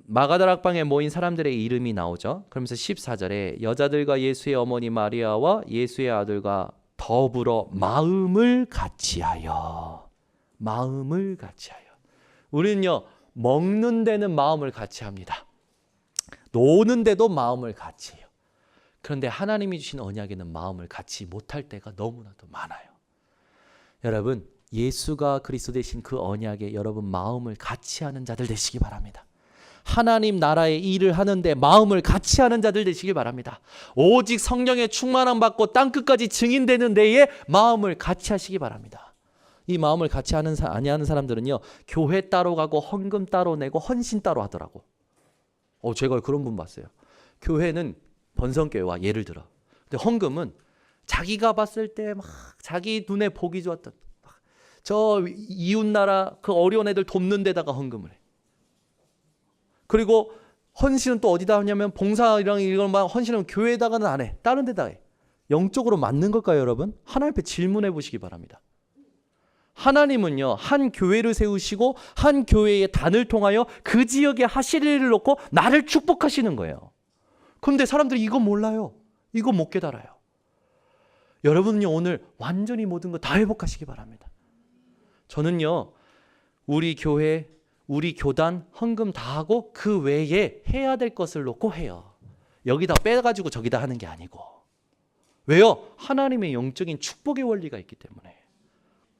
Speaker 1: 마가다락방에 모인 사람들의 이름이 나오죠. 그러면서 14절에 여자들과 예수의 어머니 마리아와 예수의 아들과 더불어 마음을 같이하여. 우리는요 먹는 데는 마음을 같이 합니다. 노는 데도 마음을 같이 해요. 그런데 하나님이 주신 언약에는 마음을 같이 못할 때가 너무나도 많아요. 여러분, 예수가 그리스도 되신 그 언약에 여러분 마음을 같이 하는 자들 되시기 바랍니다. 하나님 나라의 일을 하는데 마음을 같이 하는 자들 되시기 바랍니다. 오직 성령의 충만함 받고 땅끝까지 증인되는 데에 마음을 같이 하시기 바랍니다. 이 마음을 같이 아니하는 사람들은요, 교회 따로 가고 헌금 따로 내고 헌신 따로 하더라고. 제가 그런 분 봤어요. 교회는 번성교회와 예를 들어. 근데 헌금은 자기가 봤을 때 막 자기 눈에 보기 좋았던 저 이웃나라 그 어려운 애들 돕는 데다가 헌금을 해. 그리고 헌신은 또 어디다 하냐면 봉사랑 이런 헌신은 교회에다가는 안 해. 다른 데다 해. 영적으로 맞는 걸까요, 여러분? 하나님 앞에 질문해 보시기 바랍니다. 하나님은요, 한 교회를 세우시고 한 교회의 단을 통하여 그 지역에 하실 일을 놓고 나를 축복하시는 거예요. 그런데 사람들이 이거 몰라요. 이거 못 깨달아요. 여러분은요, 오늘 완전히 모든 거 다 회복하시기 바랍니다. 저는요, 우리 교회, 우리 교단 헌금 다 하고 그 외에 해야 될 것을 놓고 해요. 여기다 빼가지고 저기다 하는 게 아니고. 왜요? 하나님의 영적인 축복의 원리가 있기 때문에.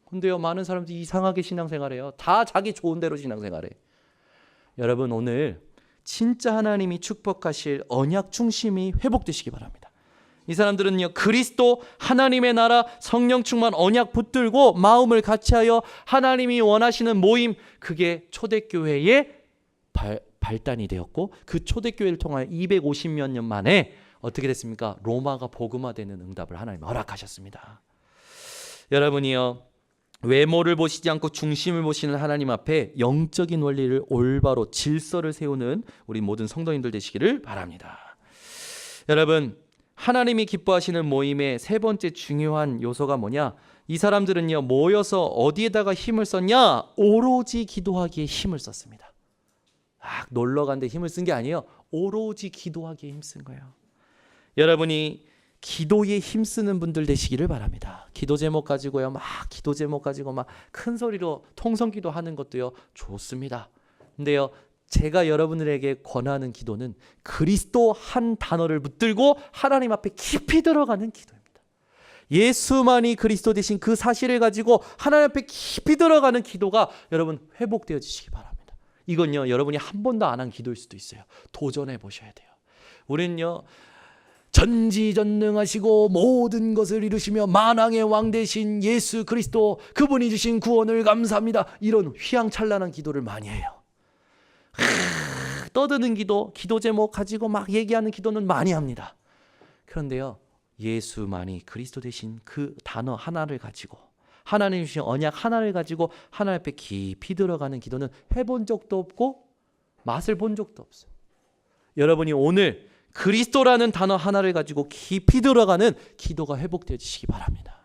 Speaker 1: 근데요, 많은 사람들이 이상하게 신앙생활해요. 다 자기 좋은 대로 신앙생활해. 여러분, 오늘 진짜 하나님이 축복하실 언약 중심이 회복되시기 바랍니다. 이 사람들은요, 그리스도 하나님의 나라 성령 충만 언약 붙들고 마음을 같이하여 하나님이 원하시는 모임, 그게 초대교회의 발단이 되었고, 그 초대교회를 통하여 250몇 년 만에 어떻게 됐습니까? 로마가 복음화되는 응답을 하나님 허락하셨습니다. 여러분이요, 외모를 보시지 않고 중심을 보시는 하나님 앞에 영적인 원리를 올바로 질서를 세우는 우리 모든 성도님들 되시기를 바랍니다. 여러분, 하나님이 기뻐하시는 모임의 세 번째 중요한 요소가 뭐냐? 이 사람들은요, 모여서 어디에다가 힘을 썼냐? 오로지 기도하기에 힘을 썼습니다. 놀러 간데 힘을 쓴 게 아니에요. 오로지 기도하기에 힘쓴 거예요. 여러분이 기도에 힘쓰는 분들 되시기를 바랍니다. 기도 제목 가지고요, 막 기도 제목 가지고 막 큰 소리로 통성기도 하는 것도요, 좋습니다. 근데요, 제가 여러분들에게 권하는 기도는 그리스도 한 단어를 붙들고 하나님 앞에 깊이 들어가는 기도입니다. 예수만이 그리스도 되신 그 사실을 가지고 하나님 앞에 깊이 들어가는 기도가 여러분 회복되어지시기 바랍니다. 이건요, 여러분이 한 번도 안 한 기도일 수도 있어요. 도전해 보셔야 돼요. 우리는요, 전지전능하시고 모든 것을 이루시며 만왕의 왕 되신 예수 그리스도, 그분이 주신 구원을 감사합니다, 이런 휘황찬란한 기도를 많이 해요. 떠드는 기도, 기도 제목 가지고 막 얘기하는 기도는 많이 합니다. 그런데요, 예수만이 그리스도 되신 그 단어 하나를 가지고, 하나님 주신 언약 하나를 가지고 하나님 앞에 깊이 들어가는 기도는 해본 적도 없고 맛을 본 적도 없어요. 여러분이 오늘 그리스도라는 단어 하나를 가지고 깊이 들어가는 기도가 회복되어지시기 바랍니다.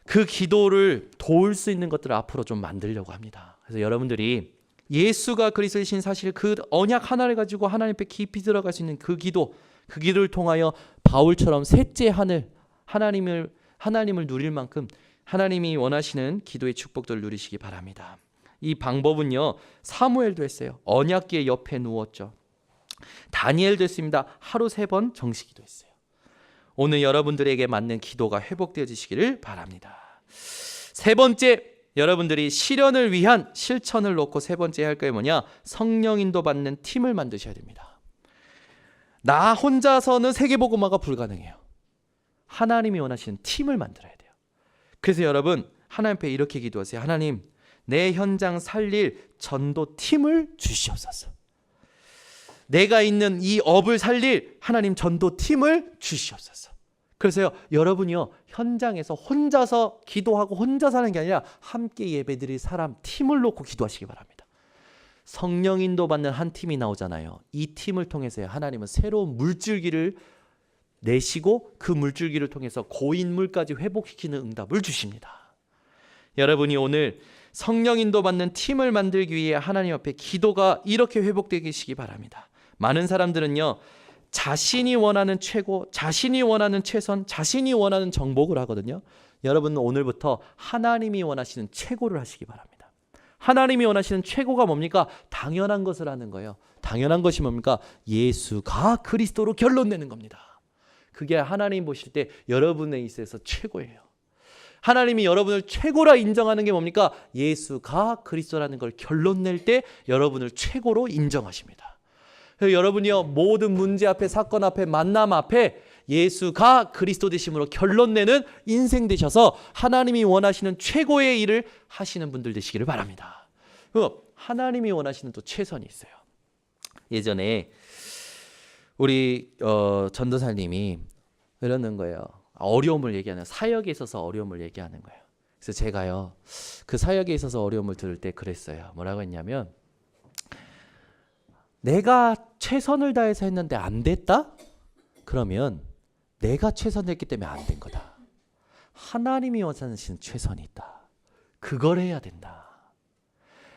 Speaker 1: 그 기도를 도울 수 있는 것들을 앞으로 좀 만들려고 합니다. 그래서 여러분들이 예수가 그리스도이신 사실, 그 언약 하나를 가지고 하나님 앞에 깊이 들어갈 수 있는 그 기도를 통하여 바울처럼 셋째 하늘, 하나님을 누릴 만큼 하나님이 원하시는 기도의 축복들을 누리시기 바랍니다. 이 방법은요, 사무엘도 했어요. 언약궤 옆에 누웠죠. 다니엘도 했습니다. 하루 3번 정식기도 했어요. 오늘 여러분들에게 맞는 기도가 회복되어지시기를 바랍니다. 세 번째, 여러분들이 실현을 위한 실천을 놓고 세 번째 할 거예요. 뭐냐? 성령 인도 받는 팀을 만드셔야 됩니다. 나 혼자서는 세계복음화가 불가능해요. 하나님이 원하시는 팀을 만들어야 돼요. 그래서 여러분, 하나님 앞에 이렇게 기도하세요. 하나님, 내 현장 살릴 전도 팀을 주시옵소서. 내가 있는 이 업을 살릴 하나님 전도 팀을 주시옵소서. 그래서요, 여러분이요, 현장에서 혼자서 기도하고 혼자서 하는 게 아니라 함께 예배드릴 사람 팀을 놓고 기도하시기 바랍니다. 성령 인도 받는 한 팀이 나오잖아요. 이 팀을 통해서 하나님은 새로운 물줄기를 내시고 그 물줄기를 통해서 고인물까지 회복시키는 응답을 주십니다. 여러분이 오늘 성령 인도 받는 팀을 만들기 위해 하나님 앞에 기도가 이렇게 회복되시기 바랍니다. 많은 사람들은요, 자신이 원하는 최고, 자신이 원하는 최선, 자신이 원하는 정복을 하거든요. 여러분은 오늘부터 하나님이 원하시는 최고를 하시기 바랍니다. 하나님이 원하시는 최고가 뭡니까? 당연한 것을 하는 거예요. 당연한 것이 뭡니까? 예수가 그리스도로 결론 내는 겁니다. 그게 하나님 보실 때 여러분에 있어서 최고예요. 하나님이 여러분을 최고라 인정하는 게 뭡니까? 예수가 그리스도라는 걸 결론 낼 때 여러분을 최고로 인정하십니다. 여러분이요, 모든 문제 앞에, 사건 앞에, 만남 앞에 예수가 그리스도 되심으로 결론 내는 인생 되셔서 하나님이 원하시는 최고의 일을 하시는 분들 되시기를 바랍니다. 하나님이 원하시는 또 최선이 있어요. 예전에 우리 전도사님이 이러는 거예요. 어려움을 얘기하는, 사역에 있어서 어려움을 얘기하는 거예요. 그래서 제가요, 그 사역에 있어서 어려움을 들을 때 그랬어요. 뭐라고 했냐면, 내가 최선을 다해서 했는데 안 됐다? 그러면 내가 최선을 했기 때문에 안 된 거다. 하나님이 원하시는 최선이 있다. 그걸 해야 된다.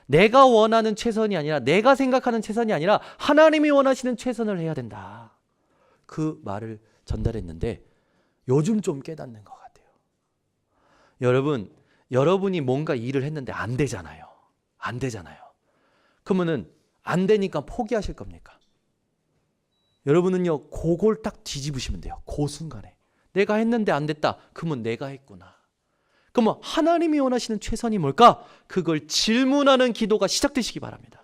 Speaker 1: 내가 원하는 최선이 아니라, 내가 생각하는 최선이 아니라 하나님이 원하시는 최선을 해야 된다. 그 말을 전달했는데 요즘 좀 깨닫는 것 같아요. 여러분이 뭔가 일을 했는데 안 되잖아요. 안 되잖아요. 그러면은 안 되니까 포기하실 겁니까? 여러분은요, 그걸 딱 뒤집으시면 돼요. 그 순간에. 내가 했는데 안 됐다. 그러면 내가 했구나. 그러면 하나님이 원하시는 최선이 뭘까? 그걸 질문하는 기도가 시작되시기 바랍니다.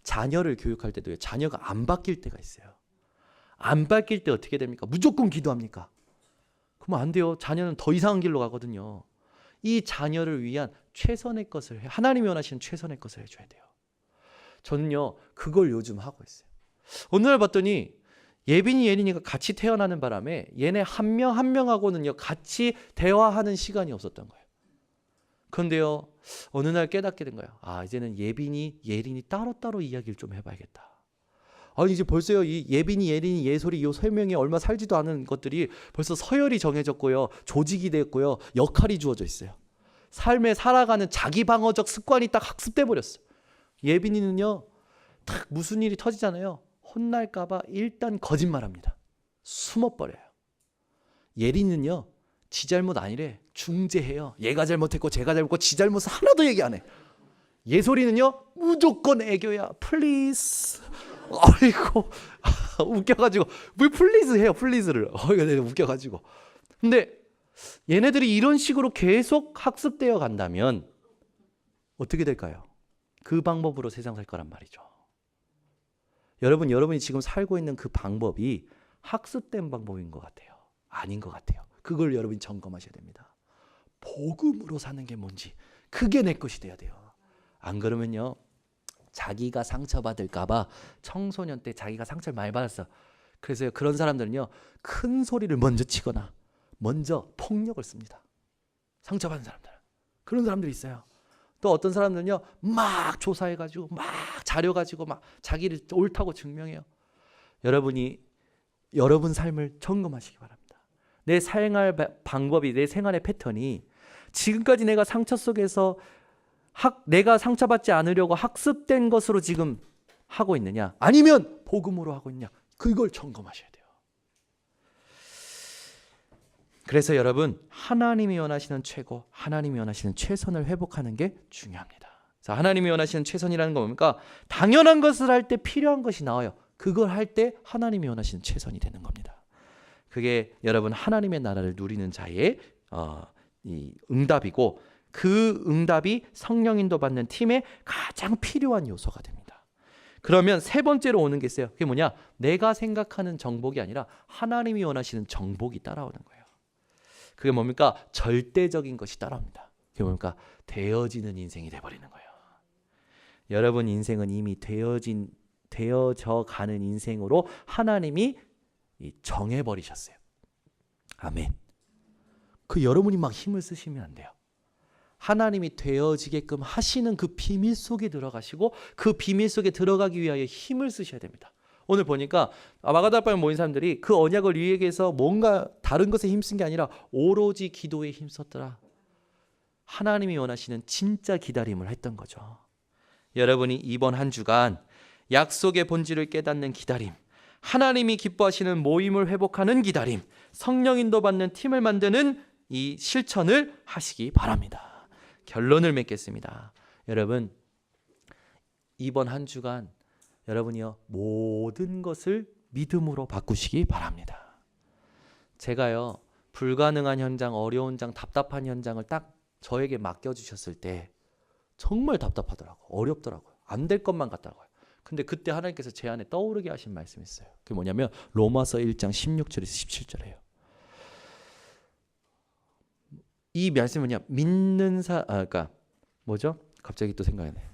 Speaker 1: 자녀를 교육할 때도요, 자녀가 안 바뀔 때가 있어요. 안 바뀔 때 어떻게 됩니까? 무조건 기도합니까? 그러면 안 돼요. 자녀는 더 이상한 길로 가거든요. 이 자녀를 위한 최선의 것을 하나님이 원하시는 최선의 것을 해줘야 돼요. 저는요, 그걸 요즘 하고 있어요. 어느 날 봤더니 예빈이 예린이가 같이 태어나는 바람에 얘네 한 명 한 명하고는요, 같이 대화하는 시간이 없었던 거예요. 그런데요, 어느 날 깨닫게 된 거예요. 아, 이제는 예빈이 예린이 따로따로 이야기를 좀 해봐야겠다. 아니, 이제 벌써요, 이 예빈이 예린이 예솔이 이 세 명이 얼마 살지도 않은 것들이 벌써 서열이 정해졌고요, 조직이 됐고요, 역할이 주어져 있어요. 삶에 살아가는 자기 방어적 습관이 딱 학습돼 버렸어요. 예빈이는요, 딱 무슨 일이 터지잖아요, 혼날까봐 일단 거짓말합니다. 숨어버려요. 예린이는요, 지 잘못 아니래, 중재해요. 얘가 잘못했고 제가 잘못했고 지 잘못은 하나도 얘기 안 해. 예솔이는요, 무조건 애교야. 플리즈. 아이고, 웃겨가지고 왜 플리즈 해요, 플리즈를. 내가 웃겨가지고. 근데 얘네들이 이런 식으로 계속 학습되어 간다면 어떻게 될까요? 그 방법으로 세상 살 거란 말이죠. 여러분이 지금 살고 있는 그 방법이 학습된 방법인 것 같아요? 아닌 것 같아요? 그걸 여러분이 점검하셔야 됩니다. 복음으로 사는 게 뭔지, 그게 내 것이 돼야 돼요. 안 그러면요, 자기가 상처받을까 봐 청소년 때 자기가 상처를 많이 받았어. 그래서 그런 사람들은요, 큰 소리를 먼저 치거나 먼저 폭력을 씁니다. 상처받은 사람들은. 그런 사람들이 있어요. 또 어떤 사람들은요, 막 조사해가지고 막 자료 가지고 막 자기를 옳다고 증명해요. 여러분이 여러분 삶을 점검하시기 바랍니다. 내 생활 방법이, 내 생활의 패턴이 지금까지 내가 상처 속에서 내가 상처받지 않으려고 학습된 것으로 지금 하고 있느냐, 아니면 복음으로 하고 있느냐, 그걸 점검하셔야 돼요. 그래서 여러분, 하나님이 원하시는 최고, 하나님이 원하시는 최선을 회복하는 게 중요합니다. 자, 하나님이 원하시는 최선이라는 거 뭡니까? 당연한 것을 할 때 필요한 것이 나와요. 그걸 할 때 하나님이 원하시는 최선이 되는 겁니다. 그게 여러분, 하나님의 나라를 누리는 자의 이 응답이고, 그 응답이 성령 인도 받는 팀의 가장 필요한 요소가 됩니다. 그러면 세 번째로 오는 게 있어요. 그게 뭐냐? 내가 생각하는 정복이 아니라 하나님이 원하시는 정복이 따라오는 거예요. 그게 뭡니까? 절대적인 것이 따라옵니다. 그게 뭡니까? 되어지는 인생이 돼버리는 거예요. 여러분 인생은 이미 되어져 가는 인생으로 하나님이 정해버리셨어요. 아멘. 그 여러분이 막 힘을 쓰시면 안 돼요. 하나님이 되어지게끔 하시는 그 비밀 속에 들어가시고, 그 비밀 속에 들어가기 위하여 힘을 쓰셔야 됩니다. 오늘 보니까 마가다락방에 모인 사람들이 그 언약을 위해서 뭔가 다른 것에 힘쓴 게 아니라 오로지 기도에 힘썼더라. 하나님이 원하시는 진짜 기다림을 했던 거죠. 여러분이 이번 한 주간 약속의 본질을 깨닫는 기다림, 하나님이 기뻐하시는 모임을 회복하는 기다림, 성령 인도 받는 팀을 만드는 이 실천을 하시기 바랍니다. 결론을 맺겠습니다. 여러분, 이번 한 주간 여러분이요 모든 것을 믿음으로 바꾸시기 바랍니다. 제가요 불가능한 현장, 어려운 장, 답답한 현장을 딱 저에게 맡겨주셨을 때 정말 답답하더라고요. 어렵더라고요. 안 될 것만 같더라고요. 근데 그때 하나님께서 제 안에 떠오르게 하신 말씀이 있어요. 그게 뭐냐면 로마서 1장 16절에서 17절이에요. 이 말씀은 뭐냐? 믿는 그러니까 뭐죠? 갑자기 또 생각이 나요.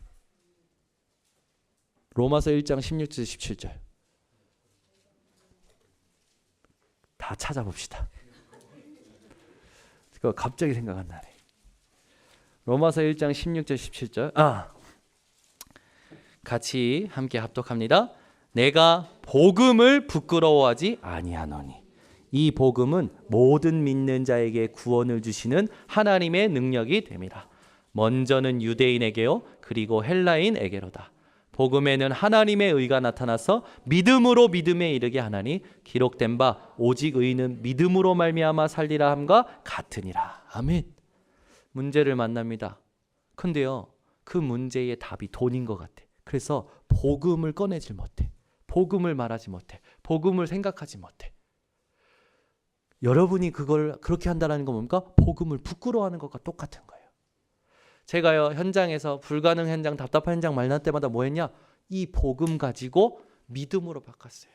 Speaker 1: 로마서 1장 16절 17절 다 찾아봅시다. 그거 갑자기 생각 안 나네. 로마서 1장 16절 17절 같이 함께 합독합니다. 내가 복음을 부끄러워하지 아니하노니 이 복음은 모든 믿는 자에게 구원을 주시는 하나님의 능력이 됩니다. 먼저는 유대인에게요 그리고 헬라인에게로다. 복음에는 하나님의 의가 나타나서 믿음으로 믿음에 이르게 하나니 기록된 바 오직 의인은 믿음으로 말미암아 살리라 함과 같으니라. 아멘. 문제를 만납니다. 근데요 그 문제의 답이 돈인 것 같아. 그래서 복음을 꺼내질 못해. 복음을 말하지 못해. 복음을 생각하지 못해. 여러분이 그걸 그렇게 한다는 건 뭡니까? 복음을 부끄러워하는 것과 똑같은 거예요. 제가요 현장에서 불가능 현장, 답답한 현장 만날 때마다 뭐 했냐? 이 복음 가지고 믿음으로 바꿨어요.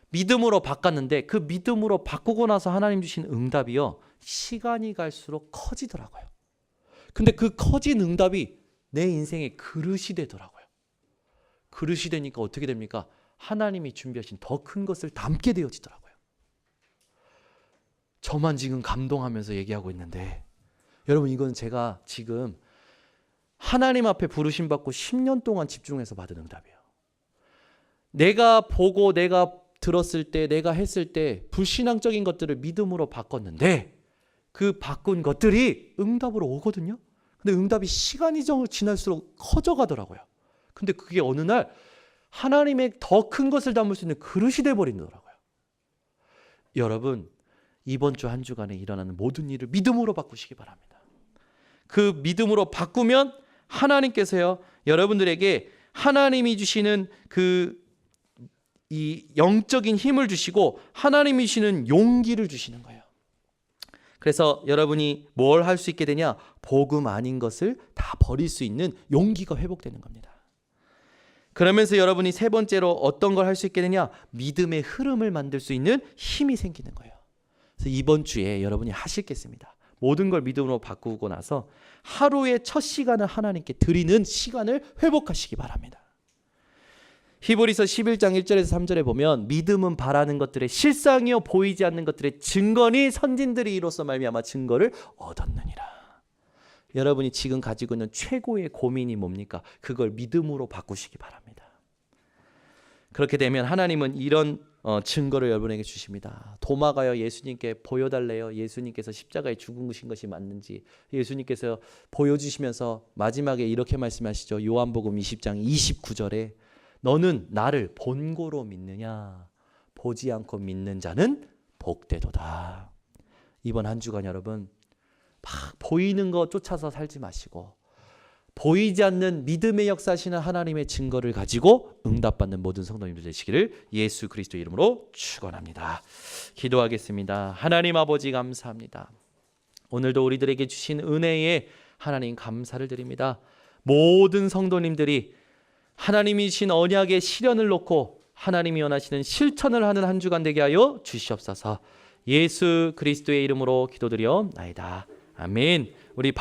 Speaker 1: 믿음으로 바꿨는데 그 믿음으로 바꾸고 나서 하나님 주신 응답이요 시간이 갈수록 커지더라고요. 근데 그 커진 응답이 내 인생의 그릇이 되더라고요. 그릇이 되니까 어떻게 됩니까? 하나님이 준비하신 더 큰 것을 담게 되어지더라고요. 저만 지금 감동하면서 얘기하고 있는데 여러분 이건 제가 지금 하나님 앞에 부르심 받고 10년 동안 집중해서 받은 응답이에요. 내가 보고 내가 들었을 때 내가 했을 때 불신앙적인 것들을 믿음으로 바꿨는데 그 바꾼 것들이 응답으로 오거든요. 근데 응답이 시간이 지날수록 커져가더라고요. 근데 그게 어느 날 하나님의 더 큰 것을 담을 수 있는 그릇이 돼버리더라고요. 여러분 이번 주 한 주간에 일어나는 모든 일을 믿음으로 바꾸시기 바랍니다. 그 믿음으로 바꾸면 하나님께서요 여러분들에게 하나님이 주시는 이 영적인 힘을 주시고 하나님이 주시는 용기를 주시는 거예요. 그래서 여러분이 뭘 할 수 있게 되냐? 복음 아닌 것을 다 버릴 수 있는 용기가 회복되는 겁니다. 그러면서 여러분이 세 번째로 어떤 걸 할 수 있게 되냐? 믿음의 흐름을 만들 수 있는 힘이 생기는 거예요. 그래서 이번 주에 여러분이 하실 게 있습니다. 모든 걸 믿음으로 바꾸고 나서 하루의 첫 시간을 하나님께 드리는 시간을 회복하시기 바랍니다. 히브리서 11장 1절에서 3절에 보면 믿음은 바라는 것들의 실상이요 보이지 않는 것들의 증거니 선진들이 이로써 말미암아 증거를 얻었느니라. 여러분이 지금 가지고 있는 최고의 고민이 뭡니까? 그걸 믿음으로 바꾸시기 바랍니다. 그렇게 되면 하나님은 이런 증거를 여러분에게 주십니다. 도마가요 예수님께 보여달래요. 예수님께서 십자가에 죽으신 것이 맞는지 예수님께서 보여주시면서 마지막에 이렇게 말씀하시죠. 요한복음 20장 29절에 너는 나를 본고로 믿느냐? 보지 않고 믿는 자는 복되도다. 이번 한 주간 여러분 막 보이는 거 쫓아서 살지 마시고 보이지 않는 믿음의 역사하시는 하나님의 증거를 가지고 응답받는 모든 성도님들 되시기를 예수 그리스도 이름으로 축원합니다. 기도하겠습니다. 하나님 아버지 감사합니다. 오늘도 우리들에게 주신 은혜에 하나님 감사를 드립니다. 모든 성도님들이 하나님이 주신 언약의 실현을 놓고 하나님이 원하시는 실천을 하는 한 주간 되게 하여 주시옵소서. 예수 그리스도의 이름으로 기도드려 나이다. 아멘. 우리